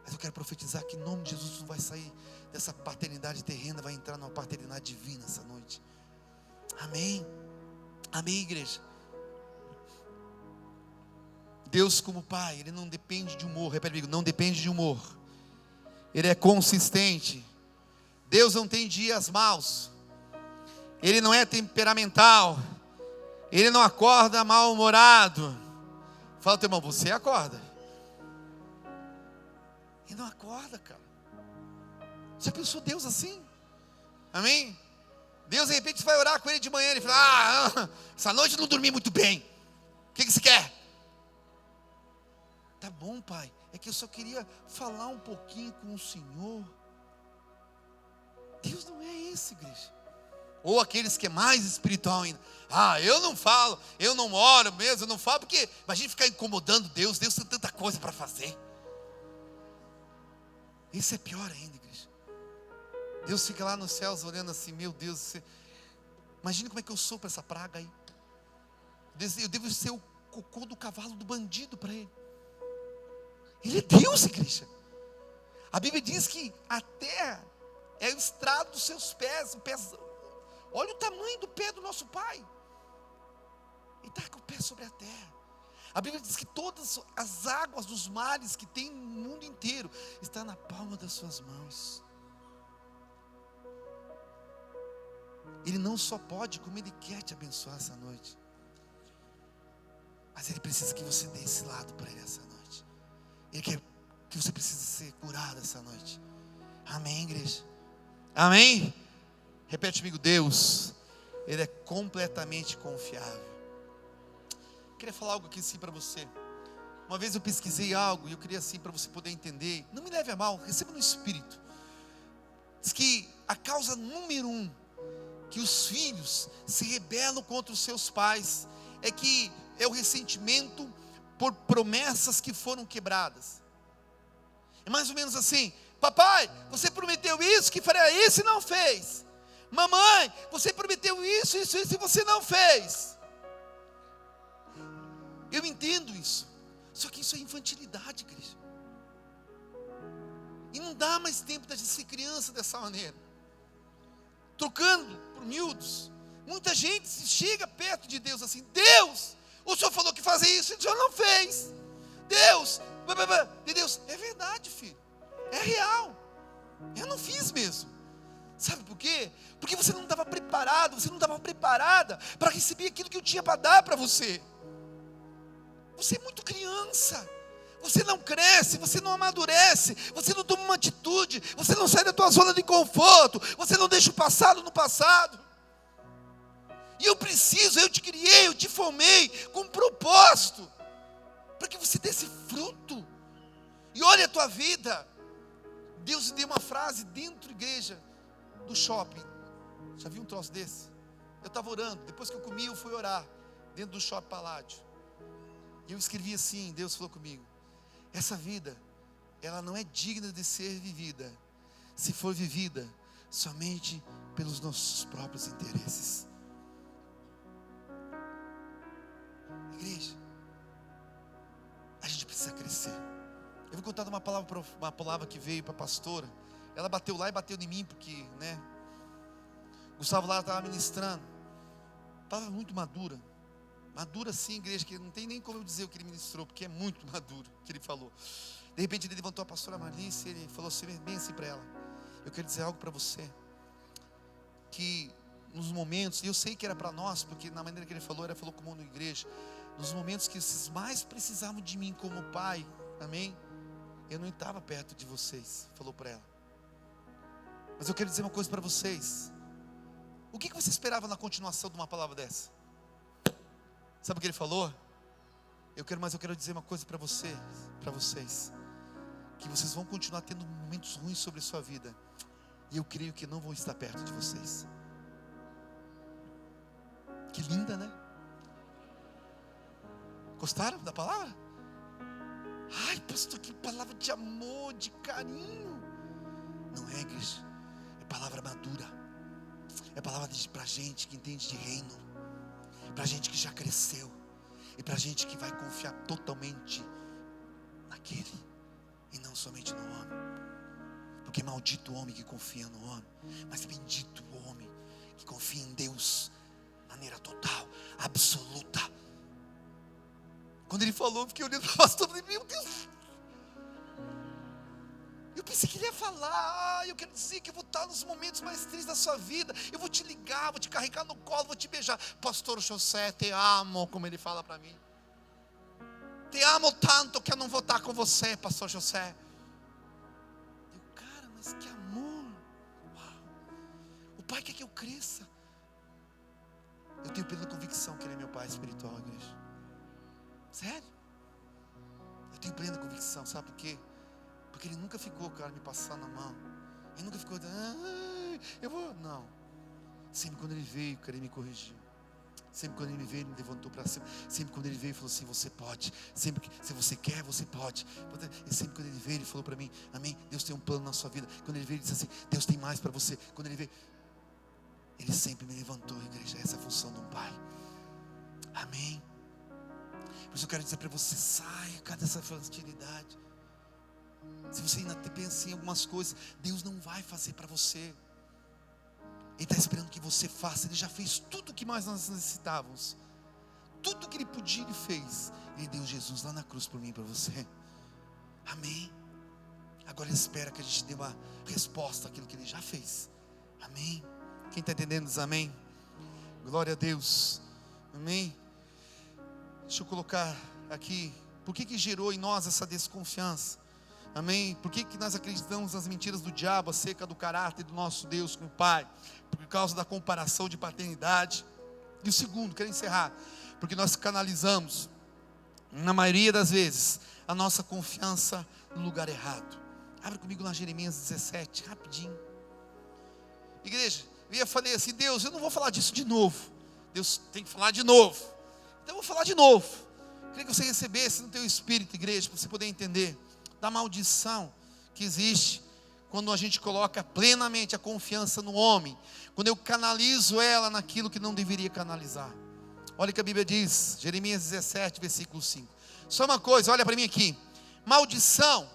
Mas eu quero profetizar que em nome de Jesus tu vai sair dessa paternidade terrena, vai entrar numa paternidade divina essa noite. Amém. Amém, igreja. Deus como Pai, Ele não depende de humor. Repete comigo, não depende de humor. Ele é consistente. Deus não tem dias maus. Ele não é temperamental. Ele não acorda mal-humorado. Fala, teu irmão, você acorda. Ele não acorda, cara. Já pensou Deus assim? Amém? Deus de repente vai orar com ele de manhã. Ele fala, essa noite eu não dormi muito bem. O que você quer? Tá bom, pai. É que eu só queria falar um pouquinho com o Senhor. Deus não é esse, igreja. Ou aqueles que é mais espiritual ainda. Eu não falo, eu não oro mesmo, eu não falo, porque imagina ficar incomodando Deus. Deus tem tanta coisa para fazer. Isso é pior ainda, igreja. Deus fica lá nos céus olhando assim, meu Deus, imagina como é que eu sou para essa praga aí. Eu devo ser o cocô do cavalo do bandido para Ele. Ele é Deus, igreja. A Bíblia diz que a terra é o estrado dos seus pés. Olha o tamanho do pé do nosso Pai. Ele está com o pé sobre a terra. A Bíblia diz que todas as águas dos mares que tem no mundo inteiro estão na palma das suas mãos. Ele não só pode, como Ele quer te abençoar essa noite. Mas Ele precisa que você dê esse lado para Ele essa noite. Ele quer que você precise ser curado essa noite. Amém, igreja? Amém? Repete comigo, Deus, Ele é completamente confiável. Eu queria falar algo aqui assim para você. Uma vez eu pesquisei algo e eu queria assim para você poder entender. Não me leve a mal, receba no Espírito. Diz que a causa número 1 que os filhos se rebelam contra os seus pais é o ressentimento por promessas que foram quebradas. É mais ou menos assim: papai, você prometeu isso, que faria isso e não fez. Mamãe, você prometeu isso e você não fez. Eu entendo isso, só que isso é infantilidade, igreja. E não dá mais tempo de ser criança dessa maneira, trocando por miúdos. Muita gente chega perto de Deus assim: Deus, o Senhor falou que fazia isso e o Senhor não fez. Deus, é verdade, filho, é real, eu não fiz mesmo. Sabe por quê? Porque você não estava preparado, você não estava preparada para receber aquilo que eu tinha para dar para você. Você é muito criança, você não cresce, você não amadurece, você não toma uma atitude, você não sai da tua zona de conforto, você não deixa o passado no passado. E eu te criei, eu te formei com um propósito, para que você desse fruto. E olha a tua vida. Deus me deu uma frase dentro da igreja do shopping. Já viu um troço desse? Eu estava orando, depois que eu comi eu fui orar, dentro do shopping Paládio. E eu escrevi assim, Deus falou comigo: essa vida, ela não é digna de ser vivida, se for vivida somente pelos nossos próprios interesses. Igreja, a gente precisa crescer. Eu vou contar uma palavra que veio para a pastora. Ela bateu lá e bateu em mim, porque, Gustavo Lara estava ministrando. Palavra muito madura. Madura sim, igreja, que não tem nem como eu dizer o que ele ministrou, porque é muito maduro o que ele falou. De repente ele levantou a pastora Marlice e ele falou assim, bem assim para ela: eu quero dizer algo para você, que nos momentos, e eu sei que era para nós, porque na maneira que ele falou como na igreja, nos momentos que vocês mais precisavam de mim como pai, amém? Eu não estava perto de vocês, falou para ela. Mas eu quero dizer uma coisa para vocês. O que você esperava na continuação de uma palavra dessa? Sabe o que ele falou? Eu quero dizer uma coisa para vocês, que vocês vão continuar tendo momentos ruins sobre a sua vida, e eu creio que não vão estar perto de vocês. Que linda, né? Gostaram da palavra? Ai, pastor, que palavra de amor, de carinho. Não é, igreja? É palavra madura. É palavra para gente que entende de reino, para gente que já cresceu, e para gente que vai confiar totalmente naquele, e não somente no homem. Porque maldito o homem que confia no homem, mas bendito o homem que confia em Deus, de maneira total, absoluta. Quando ele falou, eu fiquei olhando para o pastor e falei, meu Deus. Eu pensei que ele ia falar, eu quero dizer que eu vou estar nos momentos mais tristes da sua vida, eu vou te ligar, vou te carregar no colo, vou te beijar. Pastor José, te amo, como ele fala para mim. Te amo tanto que eu não vou estar com você, pastor José. Eu, cara, mas que amor. Uau. O pai quer que eu cresça. Eu tenho plena convicção que ele é meu pai espiritual, igreja. Sério. Eu tenho plena convicção, sabe por quê? Porque ele nunca ficou, cara, me passando a mão. Ele nunca ficou, eu vou, não. Sempre quando ele veio, cara, ele me corrigiu. Sempre quando ele me veio, ele me levantou para cima. Sempre quando ele veio, ele falou assim, você pode. Sempre que, se você quer, você pode. E sempre quando ele veio, ele falou para mim, amém, Deus tem um plano na sua vida. Quando ele veio, ele disse assim, Deus tem mais para você. Quando ele veio, ele sempre me levantou, igreja. Essa é a função de um pai. Amém. Por isso eu quero dizer para você, saia, cara, dessa facilidade. Se você ainda pensa em algumas coisas, Deus não vai fazer para você. Ele está esperando que você faça. Ele já fez tudo o que nós necessitávamos. Tudo que Ele podia, Ele fez. Ele deu Jesus lá na cruz por mim e para você. Amém. Agora Ele espera que a gente dê uma resposta àquilo que Ele já fez. Amém. Quem está entendendo diz amém. Glória a Deus. Amém. Deixa eu colocar aqui. Por que gerou em nós essa desconfiança? Amém? Por que nós acreditamos nas mentiras do diabo acerca do caráter do nosso Deus com o Pai? Por causa da comparação de paternidade. E o segundo, quero encerrar, porque nós canalizamos, na maioria das vezes, a nossa confiança no lugar errado. Abra comigo lá Jeremias 17, rapidinho. Igreja, eu falei assim, Deus, eu não vou falar disso de novo. Deus tem que falar de novo. Então eu vou falar de novo. Queria que você recebesse no teu espírito, igreja, para você poder entender da maldição que existe quando a gente coloca plenamente a confiança no homem, quando eu canalizo ela naquilo que não deveria canalizar. Olha o que a Bíblia diz, Jeremias 17, versículo 5. Só uma coisa, olha para mim aqui. Maldição,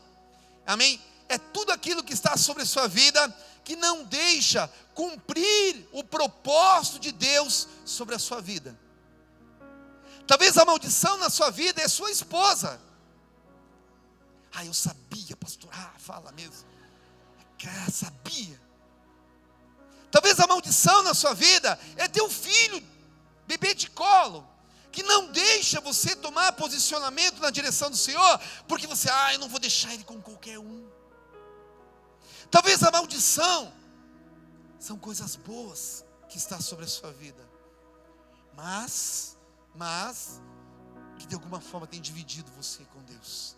amém? É tudo aquilo que está sobre a sua vida que não deixa cumprir o propósito de Deus sobre a sua vida. Talvez a maldição na sua vida é sua esposa. Ah, eu sabia, pastor. Ah, fala mesmo. Cara, sabia. Talvez a maldição na sua vida é teu filho, bebê de colo, que não deixa você tomar posicionamento na direção do Senhor, porque você, eu não vou deixar ele com qualquer um. Talvez a maldição são coisas boas que está sobre a sua vida, mas que de alguma forma tem dividido você com Deus,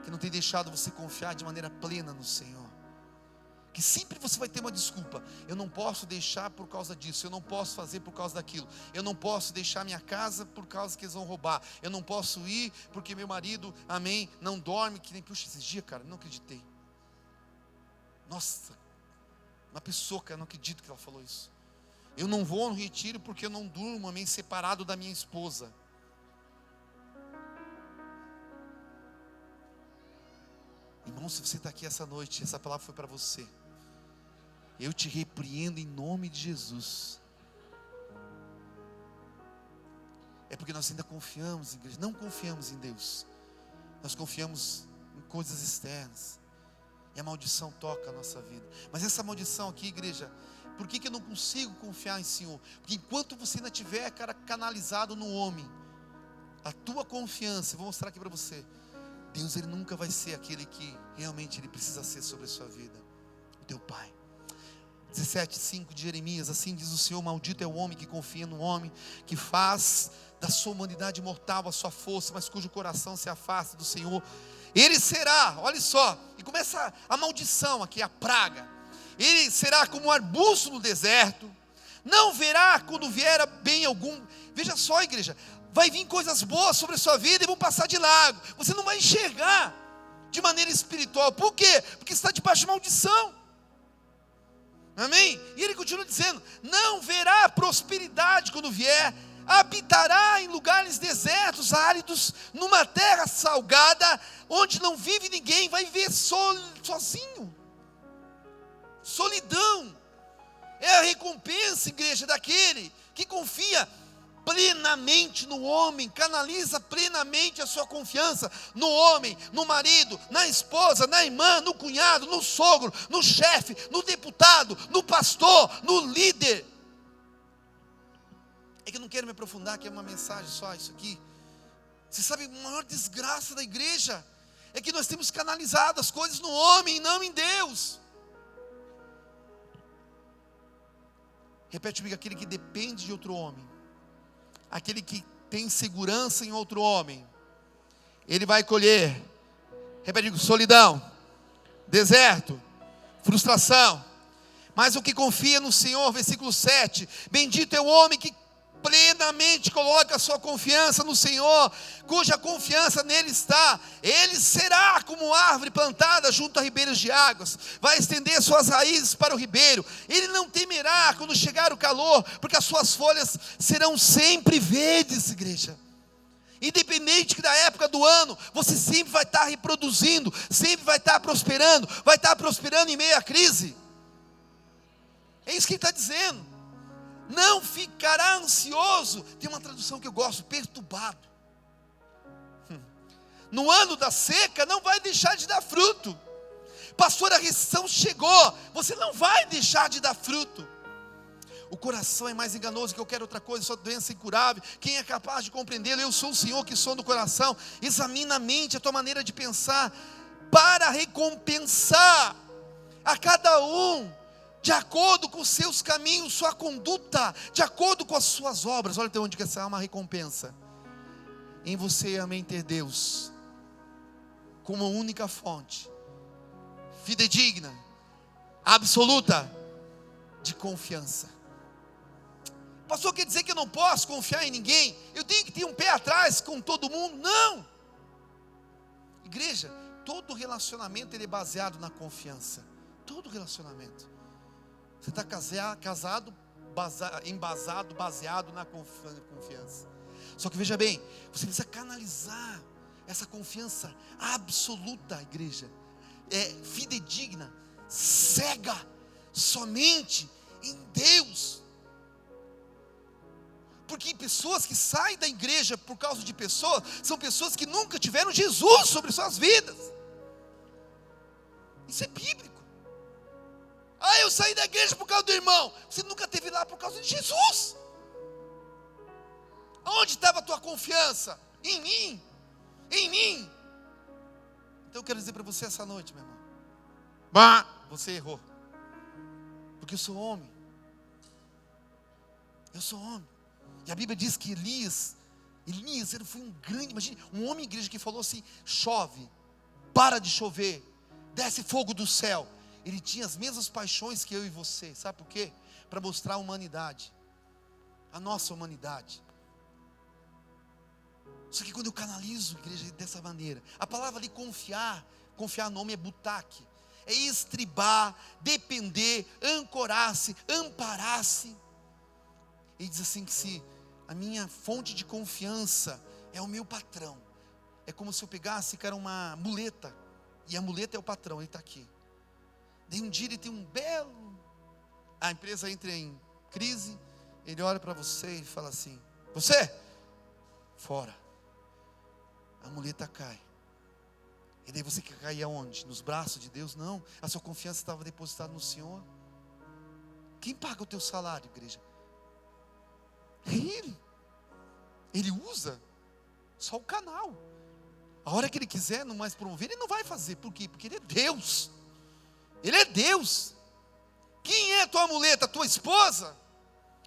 que não tem deixado você confiar de maneira plena no Senhor, que sempre você vai ter uma desculpa. Eu não posso deixar por causa disso, eu não posso fazer por causa daquilo, eu não posso deixar minha casa por causa que eles vão roubar, eu não posso ir porque meu marido, amém, não dorme, que nem, puxa, esses dias, cara, não acreditei. Nossa, uma pessoa, cara, não acredito que ela falou isso. Eu não vou no retiro porque eu não durmo, amém, separado da minha esposa. Irmão, se você está aqui essa noite, essa palavra foi para você. Eu te repreendo em nome de Jesus. É porque nós ainda confiamos, igreja, não confiamos em Deus. Nós confiamos em coisas externas. E a maldição toca a nossa vida. Mas essa maldição aqui, igreja, por que eu não consigo confiar em Senhor? Porque enquanto você ainda tiver, cara, canalizado no homem, a tua confiança, eu vou mostrar aqui para você, Deus, Ele nunca vai ser aquele que realmente Ele precisa ser sobre a sua vida, o teu Pai. 17:5 de Jeremias, assim diz o Senhor: maldito é o homem que confia no homem, que faz da sua humanidade mortal a sua força, mas cujo coração se afasta do Senhor. Ele será, olha só, e começa a maldição aqui, a praga. Ele será como um arbusto no deserto, não verá quando vier bem algum. Veja só, igreja, vai vir coisas boas sobre a sua vida e vão passar de largo. Você não vai enxergar de maneira espiritual. Por quê? Porque está debaixo de maldição. Amém? E ele continua dizendo: não verá prosperidade quando vier, habitará em lugares desertos, áridos, numa terra salgada, onde não vive ninguém, vai viver sozinho. Solidão. É a recompensa, igreja, daquele que confia plenamente no homem, canaliza plenamente a sua confiança no homem, no marido, na esposa, na irmã, no cunhado, no sogro, no chefe, no deputado, no pastor, no líder. É que eu não quero me aprofundar, que é uma mensagem só isso aqui. Você sabe, a maior desgraça da igreja é que nós temos canalizado as coisas no homem e não em Deus. Repete comigo: aquele que depende de outro homem, aquele que tem segurança em outro homem, ele vai colher, repete comigo, solidão, deserto, frustração. Mas o que confia no Senhor, versículo 7, bendito é o homem que plenamente coloca a sua confiança no Senhor, cuja confiança nele está. Ele será como árvore plantada junto a ribeiros de águas, vai estender suas raízes para o ribeiro. Ele não temerá quando chegar o calor, porque as suas folhas serão sempre verdes, igreja. Independente da época do ano, você sempre vai estar reproduzindo, sempre vai estar prosperando em meio à crise. É isso que ele está dizendo. Não ficará ansioso. Tem uma tradução que eu gosto: perturbado. No ano da seca não vai deixar de dar fruto. Pastor, a recessão chegou, você não vai deixar de dar fruto. O coração é mais enganoso que qualquer outra coisa, só doença incurável. Quem é capaz de compreendê-lo? Eu sou o Senhor que sonda o coração. Examina a mente, a tua maneira de pensar, para recompensar a cada um de acordo com os seus caminhos, sua conduta, de acordo com as suas obras. Olha até onde que essa é uma recompensa. Em você, amém, ter Deus como única fonte, fidedigna, absoluta, de confiança. Pastor, quer dizer que eu não posso confiar em ninguém? Eu tenho que ter um pé atrás com todo mundo? Não. Igreja, todo relacionamento ele é baseado na confiança. Todo relacionamento. Você está casado, baseado na confiança. Só que veja bem, você precisa canalizar essa confiança absoluta, igreja, fidedigna, cega, somente em Deus. Porque pessoas que saem da igreja por causa de pessoas, são pessoas que nunca tiveram Jesus sobre suas vidas. Isso é bíblico. Eu saí da igreja por causa do irmão. Você nunca esteve lá por causa de Jesus. Onde estava a tua confiança? Em mim. Em mim. Então eu quero dizer para você essa noite, meu irmão, você errou. Porque eu sou homem. Eu sou homem. E a Bíblia diz que Elias, ele foi um grande, imagine, um homem igreja que falou assim: chove, para de chover, desce fogo do céu. Ele tinha as mesmas paixões que eu e você. Sabe por quê? Para mostrar a humanidade, a nossa humanidade. Só que quando eu canalizo a igreja dessa maneira, a palavra ali confiar no nome é butaque, é estribar, depender, ancorar-se, amparar-se. Ele diz assim que se a minha fonte de confiança é o meu patrão, é como se eu pegasse, cara, uma muleta, e a muleta é o patrão, ele está aqui. Daí um dia ele tem um belo, a empresa entra em crise, ele olha para você e fala assim: você, fora. A muleta cai. E daí você quer cair aonde? Nos braços de Deus? Não, a sua confiança estava depositada no Senhor. Quem paga o teu salário, igreja? É Ele. Ele usa só o canal. A hora que Ele quiser não mais promover, Ele não vai fazer. Por quê? Porque Ele é Deus. Ele é Deus. Quem é tua muleta? Tua esposa?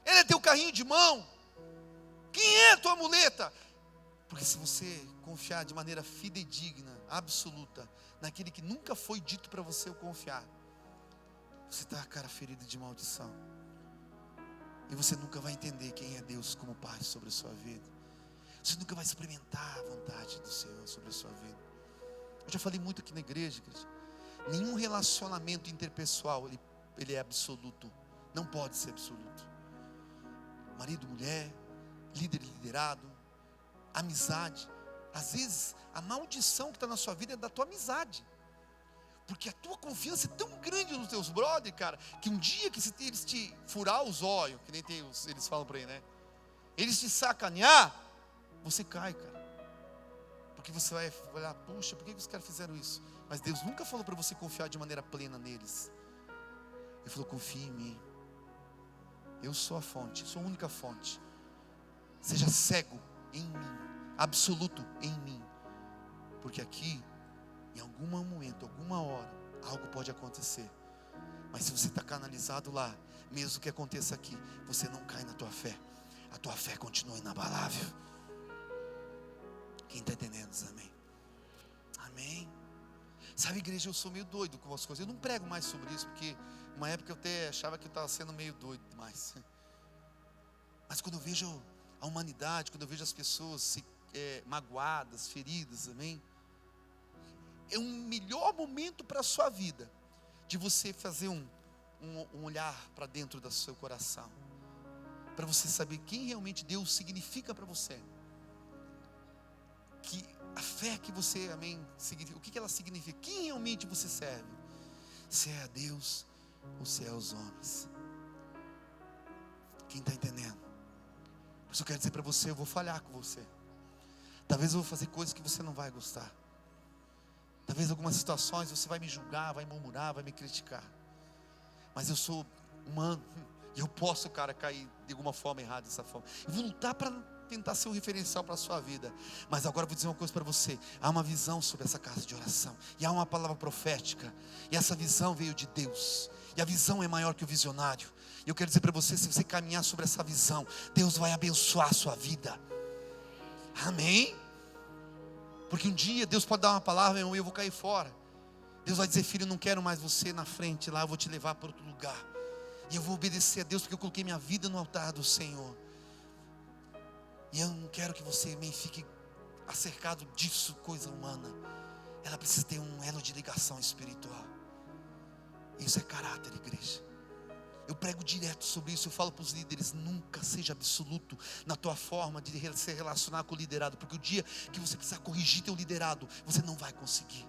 Ele é teu carrinho de mão? Quem é tua muleta? Porque se você confiar de maneira fidedigna, absoluta, naquele que nunca foi dito para você confiar, você está a cara ferida de maldição. E você nunca vai entender quem é Deus como Pai sobre a sua vida. Você nunca vai experimentar a vontade do Senhor sobre a sua vida. Eu já falei muito aqui na igreja, nenhum relacionamento interpessoal ele é absoluto. Não pode ser absoluto. Marido, mulher, líder e liderado, amizade. Às vezes a maldição que está na sua vida é da tua amizade. Porque a tua confiança é tão grande nos teus brothers, cara, que um dia que eles te furar os olhos, que nem eles falam por aí, né? eles te sacanear, você cai, cara. Porque você vai olhar, puxa, por que os caras fizeram isso? Mas Deus nunca falou para você confiar de maneira plena neles. Ele falou, confie em mim. Eu sou a fonte, sou a única fonte. Seja cego em mim, absoluto em mim. Porque aqui, em algum momento, alguma hora, algo pode acontecer. Mas se você está canalizado lá, mesmo que aconteça aqui, você não cai na tua fé. A tua fé continua inabalável. Quem está entendendo, diz amém. Amém. Sabe, igreja, eu sou meio doido com as coisas. Eu não prego mais sobre isso, porque uma época eu até achava que eu estava sendo meio doido demais. Mas quando eu vejo a humanidade, quando eu vejo as pessoas magoadas, feridas, amém. É um melhor momento para a sua vida, de você fazer um olhar para dentro do seu coração, para você saber quem realmente Deus significa para você. Que a fé que você, amém, significa, o que ela significa, quem realmente você serve. Se é a Deus ou se é aos homens. Quem está entendendo? Por isso eu quero dizer para você, eu vou falhar com você. Talvez eu vou fazer coisas que você não vai gostar. Talvez algumas situações você vai me julgar, vai murmurar, vai me criticar. Mas eu sou humano e eu posso, cara, cair de alguma forma errada dessa forma. Eu vou lutar para tentar ser um referencial para a sua vida. Mas agora eu vou dizer uma coisa para você. Há uma visão sobre essa casa de oração. E há uma palavra profética. E essa visão veio de Deus. E a visão é maior que o visionário. E eu quero dizer para você, se você caminhar sobre essa visão, Deus vai abençoar a sua vida. Amém? Porque um dia Deus pode dar uma palavra e eu vou cair fora. Deus vai dizer, filho, eu não quero mais você na frente lá, eu vou te levar para outro lugar. E eu vou obedecer a Deus, porque eu coloquei minha vida no altar do Senhor. E eu não quero que você também fique acercado disso, coisa humana. Ela precisa ter um elo de ligação espiritual. Isso é caráter, igreja. Eu prego direto sobre isso, eu falo para os líderes, nunca seja absoluto na tua forma de se relacionar com o liderado, porque o dia que você precisar corrigir teu liderado, você não vai conseguir.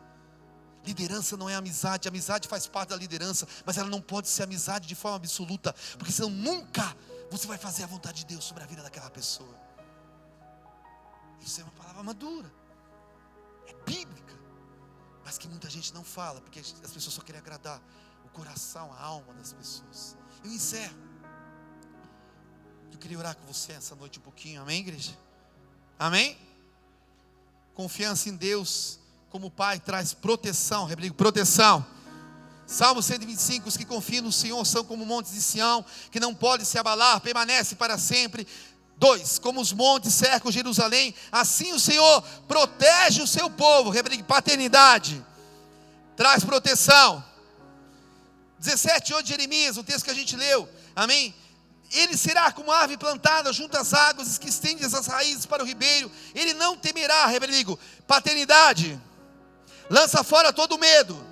Liderança não é amizade, amizade faz parte da liderança, mas ela não pode ser amizade de forma absoluta, porque senão nunca você vai fazer a vontade de Deus sobre a vida daquela pessoa. Isso é uma palavra madura, é bíblica, mas que muita gente não fala, porque as pessoas só querem agradar o coração, a alma das pessoas. Eu encerro. Eu queria orar com você essa noite um pouquinho, amém, igreja? Amém? Confiança em Deus como Pai traz proteção, rebrigo, proteção. Salmo 125, os que confiam no Senhor são como montes de Sião, que não podem se abalar, permanece para sempre. 2, como os montes cercam Jerusalém, assim o Senhor protege o seu povo, rebrigo, paternidade, traz proteção. 17, de Jeremias, o texto que a gente leu, amém? Ele será como árvore plantada junto às águas, que estende as raízes para o ribeiro, ele não temerá, rebrigo, paternidade, lança fora todo medo,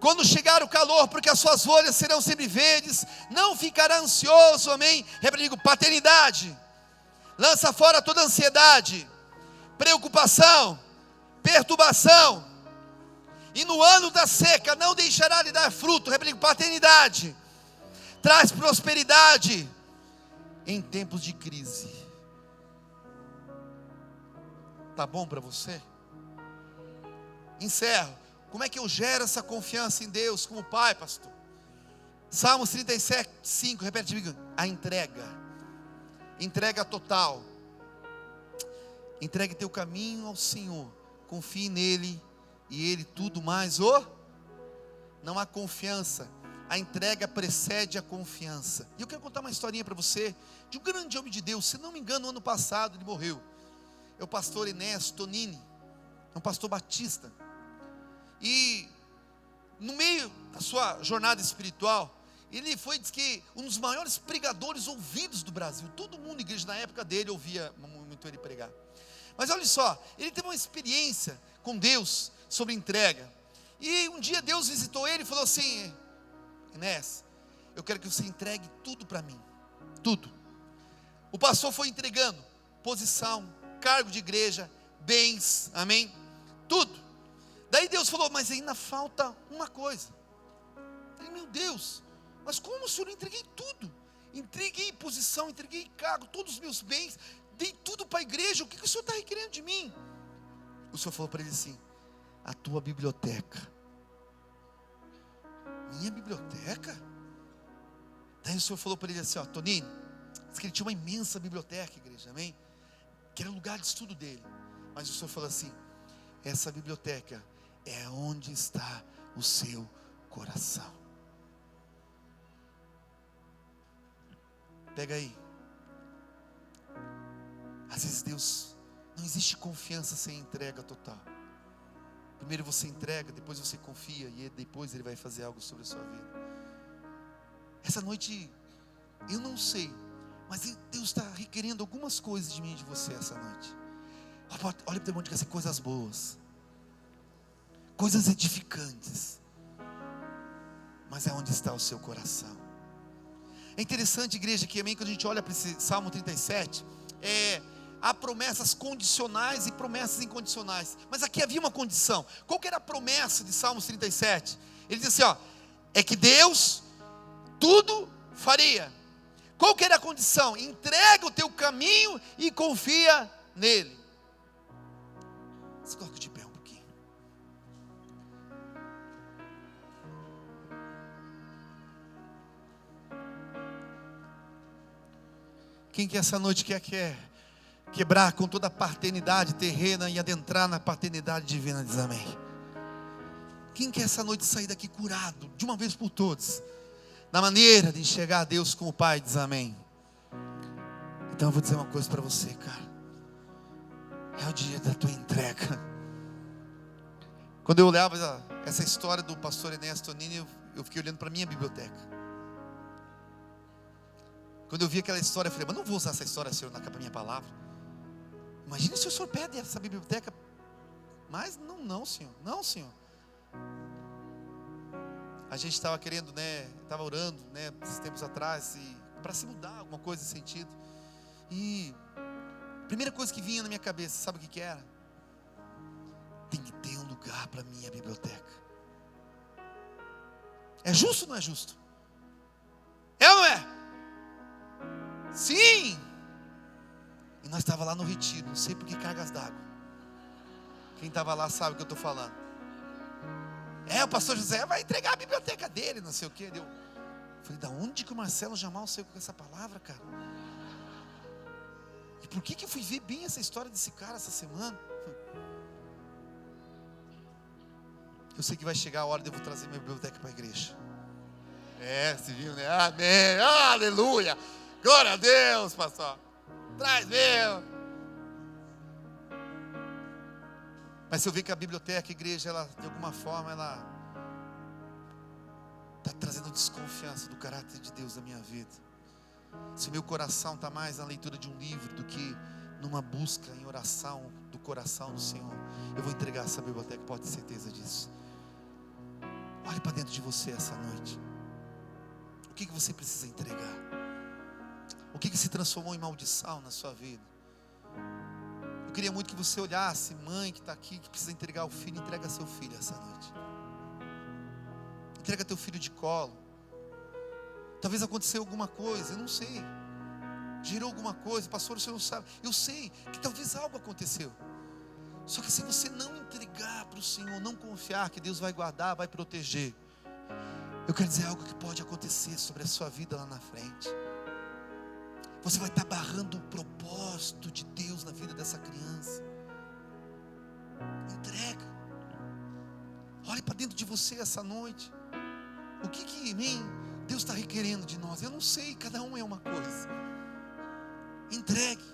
quando chegar o calor, porque as suas folhas serão sempre verdes, não ficará ansioso, amém? Rebrigo, paternidade, lança fora toda ansiedade, preocupação, perturbação, e no ano da seca não deixará de dar fruto, rebrigo, paternidade, traz prosperidade em tempos de crise. Tá bom para você? Encerro. Como é que eu gero essa confiança em Deus como Pai, pastor? Salmos 37, 5, repete comigo. A entrega total. Entregue teu caminho ao Senhor, confie nele e ele tudo mais não há confiança. A entrega precede a confiança. E eu quero contar uma historinha para você de um grande homem de Deus. Se não me engano, no ano passado ele morreu. É o pastor Enéas Tonini, é um pastor batista. E no meio da sua jornada espiritual, ele foi, diz que, um dos maiores pregadores ouvidos do Brasil. Todo mundo, igreja, na época dele, ouvia muito ele pregar. Mas olha só, ele teve uma experiência com Deus sobre entrega. E um dia Deus visitou ele e falou assim: Enéas, eu quero que você entregue tudo para mim. Tudo. O pastor foi entregando posição, cargo de igreja, bens, amém? Tudo. Daí Deus falou, mas ainda falta uma coisa. Eu falei, meu Deus, mas como o senhor? Eu entreguei tudo. entreguei posição, entreguei cargo, todos os meus bens, dei tudo para a igreja, o que o Senhor está requerendo de mim? O Senhor falou para ele assim: a tua biblioteca. Minha biblioteca? Daí o Senhor falou para ele assim: ó, Toninho, diz que ele tinha uma imensa biblioteca, igreja, amém? Que era o lugar de estudo dele. Mas o Senhor falou assim: essa biblioteca é onde está o seu coração. Pega aí. Às vezes Deus, não existe confiança sem entrega total. Primeiro você entrega, depois você confia, e depois Ele vai fazer algo sobre a sua vida. Essa noite, eu não sei, mas Deus está requerendo algumas coisas de mim e de você essa noite. Olha para o teu irmão e diga assim: coisas boas, coisas edificantes, mas é onde está o seu coração. É interessante, igreja, que amém, quando a gente olha para esse Salmo 37, há promessas condicionais e promessas incondicionais. Mas aqui havia uma condição. Qual que era a promessa de Salmos 37? Ele diz assim, ó: é que Deus tudo faria. Qual que era a condição? Entrega o teu caminho e confia nele. Se coloca de pé um pouquinho. Quem que essa noite quer quebrar com toda a paternidade terrena e adentrar na paternidade divina, diz amém? Quem quer essa noite sair daqui curado, de uma vez por todas, na maneira de enxergar Deus como Pai, diz amém? Então eu vou dizer uma coisa para você, cara. É o dia da tua entrega. Quando eu olhava essa história do pastor Ernesto Tonini, eu fiquei olhando para a minha biblioteca. Quando eu vi aquela história, eu falei: mas não vou usar essa história, Senhor, na minha palavra. Imagina se o Senhor pede essa biblioteca. Mas não, Senhor. Não, Senhor. A gente estava querendo, estava orando, esses tempos atrás, para se mudar alguma coisa nesse sentido. E a primeira coisa que vinha na minha cabeça, sabe o que era? Tem que ter um lugar para a minha biblioteca. É justo ou não é justo? É ou não é? Sim. E nós estávamos lá no retiro, não sei por que cargas d'água. Quem estava lá sabe o que eu estou falando. O pastor José vai entregar a biblioteca dele, não sei o que. Eu falei: da onde que o Marcelo Jamal saiu com essa palavra, cara? E por que eu fui ver bem essa história desse cara essa semana? Eu sei que vai chegar a hora de eu trazer minha biblioteca para a igreja. Você viu, né? Amém, aleluia, glória a Deus, pastor. Traz meu. Mas se eu ver que a biblioteca, a igreja, ela de alguma forma, ela está trazendo desconfiança do caráter de Deus na minha vida. Se o meu coração está mais na leitura de um livro do que numa busca em oração do coração do Senhor, eu vou entregar essa biblioteca, pode ter certeza disso. Olhe para dentro de você essa noite. O que você precisa entregar? O que se transformou em maldição na sua vida? Eu queria muito que você olhasse, mãe que está aqui, que precisa entregar o filho, entrega seu filho essa noite. Entrega teu filho de colo. Talvez aconteceu alguma coisa, eu não sei. Gerou alguma coisa, pastor, você não sabe. Eu sei que talvez algo aconteceu. Só que se você não entregar para o Senhor, não confiar que Deus vai guardar, vai proteger, eu quero dizer algo que pode acontecer sobre a sua vida lá na frente. Você vai estar barrando o propósito de Deus na vida dessa criança. Entrega. Olhe para dentro de você essa noite. O que Deus está requerendo de nós? Eu não sei, cada um é uma coisa. Entregue.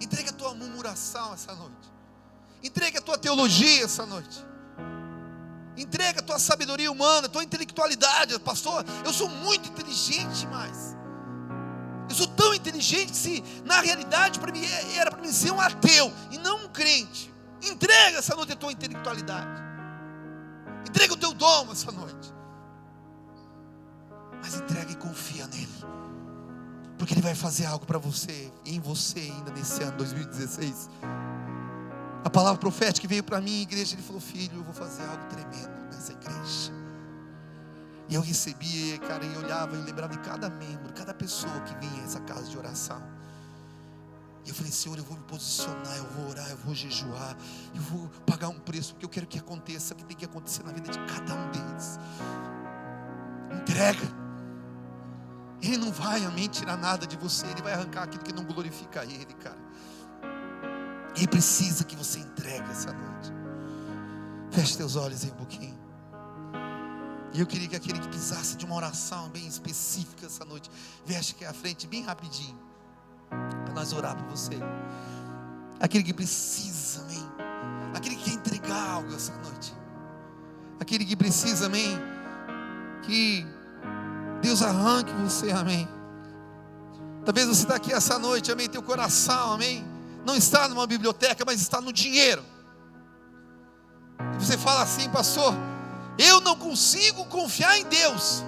Entregue a tua murmuração essa noite. Entregue a tua teologia essa noite. Entregue a tua sabedoria humana, a tua intelectualidade. Pastor, eu sou muito inteligente, mas eu sou tão inteligente que se na realidade para mim era para mim ser um ateu e não um crente. Entrega essa noite a tua intelectualidade. Entrega o teu dom essa noite. Mas entrega e confia nele. Porque ele vai fazer algo para você, em você ainda nesse ano 2016. A palavra profética que veio para mim, igreja, ele falou: filho, eu vou fazer algo tremendo nessa igreja. E eu recebia, cara, e olhava e lembrava de cada membro, cada pessoa que vinha a essa casa de oração. E eu falei: Senhor, eu vou me posicionar, eu vou orar, eu vou jejuar, eu vou pagar um preço, porque eu quero que aconteça o que tem que acontecer na vida de cada um deles. Entrega. Ele não vai, amém, tirar nada de você. Ele vai arrancar aquilo que não glorifica Ele, cara. Ele precisa que você entregue essa noite. Feche teus olhos aí um pouquinho. E eu queria que aquele que precisasse de uma oração bem específica essa noite viesse aqui à frente bem rapidinho, para nós orar por você. Aquele que precisa, amém. Aquele que quer entregar algo essa noite. Aquele que precisa, amém, que Deus arranque você, amém. Talvez você está aqui essa noite, amém, teu coração, amém, não está numa biblioteca, mas está no dinheiro. E você fala assim: pastor, eu não consigo confiar em Deus,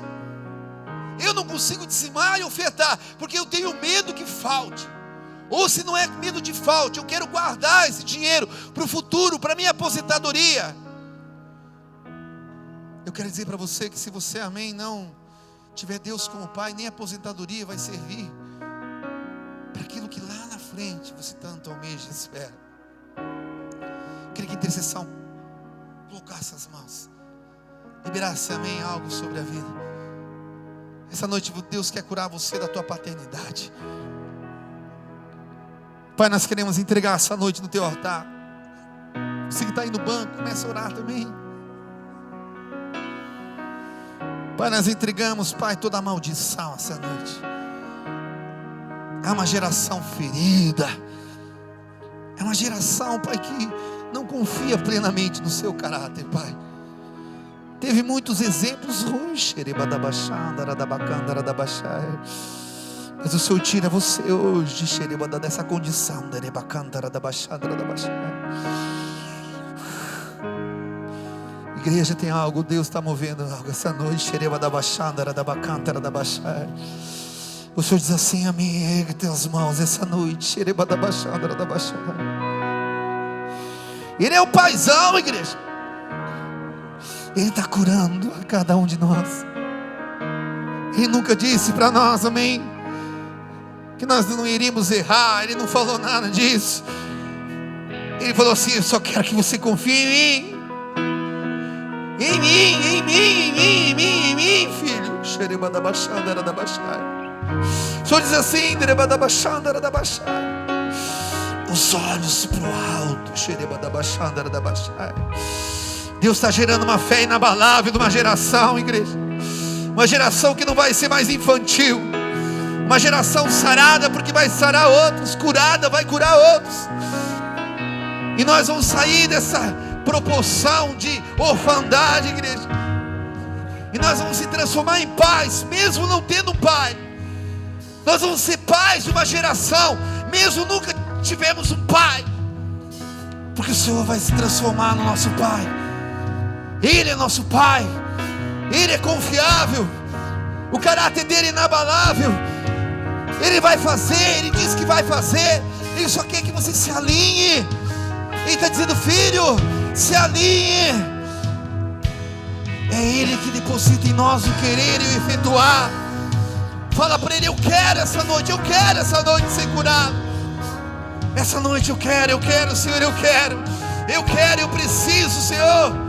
eu não consigo dizimar e ofertar, porque eu tenho medo que falte. Ou se não é medo de falte, eu quero guardar esse dinheiro para o futuro, para a minha aposentadoria. Eu quero dizer para você que se você, amém, não tiver Deus como Pai, nem a aposentadoria vai servir para aquilo que lá na frente você tanto almeja e espera. Eu queria que a intercessão colocasse as mãos, liberasse, amém, algo sobre a vida. Essa noite Deus quer curar você da tua paternidade. Pai, nós queremos entregar essa noite no teu altar. Você que está aí no banco, comece a orar também. Pai, nós entregamos, Pai, toda a maldição essa noite. É uma geração ferida, é uma geração, Pai, que não confia plenamente no seu caráter, Pai. Teve muitos exemplos ruins, mas o Senhor tira você hoje, dessa condição. Igreja, tem algo, Deus está movendo algo essa noite. O Senhor diz assim: amém, ergue teus mãos essa noite. Ele é o paizão, igreja. Ele está curando a cada um de nós. Ele nunca disse para nós, amém, que nós não iríamos errar. Ele não falou nada disso. Ele falou assim: eu só quero que você confie em mim. Em mim, em mim, em mim, em mim, em mim, filho. O Senhor diz assim: os olhos para o alto. Deus está gerando uma fé inabalável de uma geração, igreja. Uma geração que não vai ser mais infantil. Uma geração sarada, porque vai sarar outros. Curada, vai curar outros. E nós vamos sair dessa proporção de orfandade, igreja. E nós vamos se transformar em pais, mesmo não tendo pai. Nós vamos ser pais de uma geração, mesmo nunca tivemos um pai. Porque o Senhor vai se transformar no nosso pai. Ele é nosso pai. Ele é confiável. O caráter dele é inabalável. Ele vai fazer, ele diz que vai fazer. Ele só quer que você se alinhe. Ele está dizendo: filho, se alinhe. É Ele que deposita em nós o querer e o efetuar. Fala para Ele: eu quero essa noite, eu quero essa noite ser curado. Essa noite eu quero, Senhor, eu quero, eu preciso, Senhor.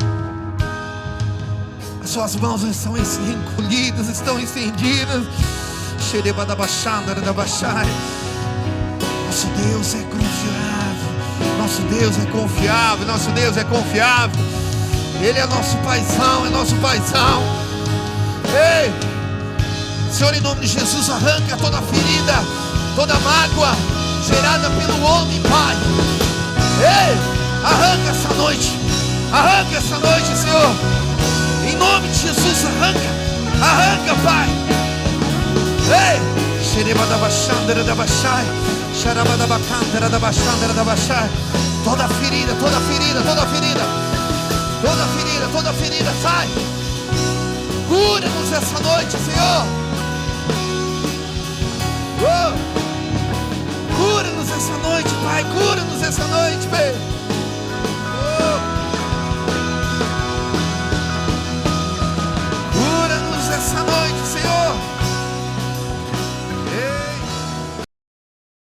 As suas mãos estão encolhidas, estão estendidas. Nosso Deus é confiável. Nosso Deus é confiável. Nosso Deus é confiável. Ele é nosso paizão, é nosso paizão. Ei, Senhor, em nome de Jesus, arranca toda ferida, toda mágoa gerada pelo homem, Pai. Ei, arranca essa noite, Senhor. Em nome de Jesus, arranca, Pai. Ei, toda ferida, sai. Cura-nos essa noite, Senhor. Cura-nos essa noite, Pai. Cura-nos essa noite, Pai.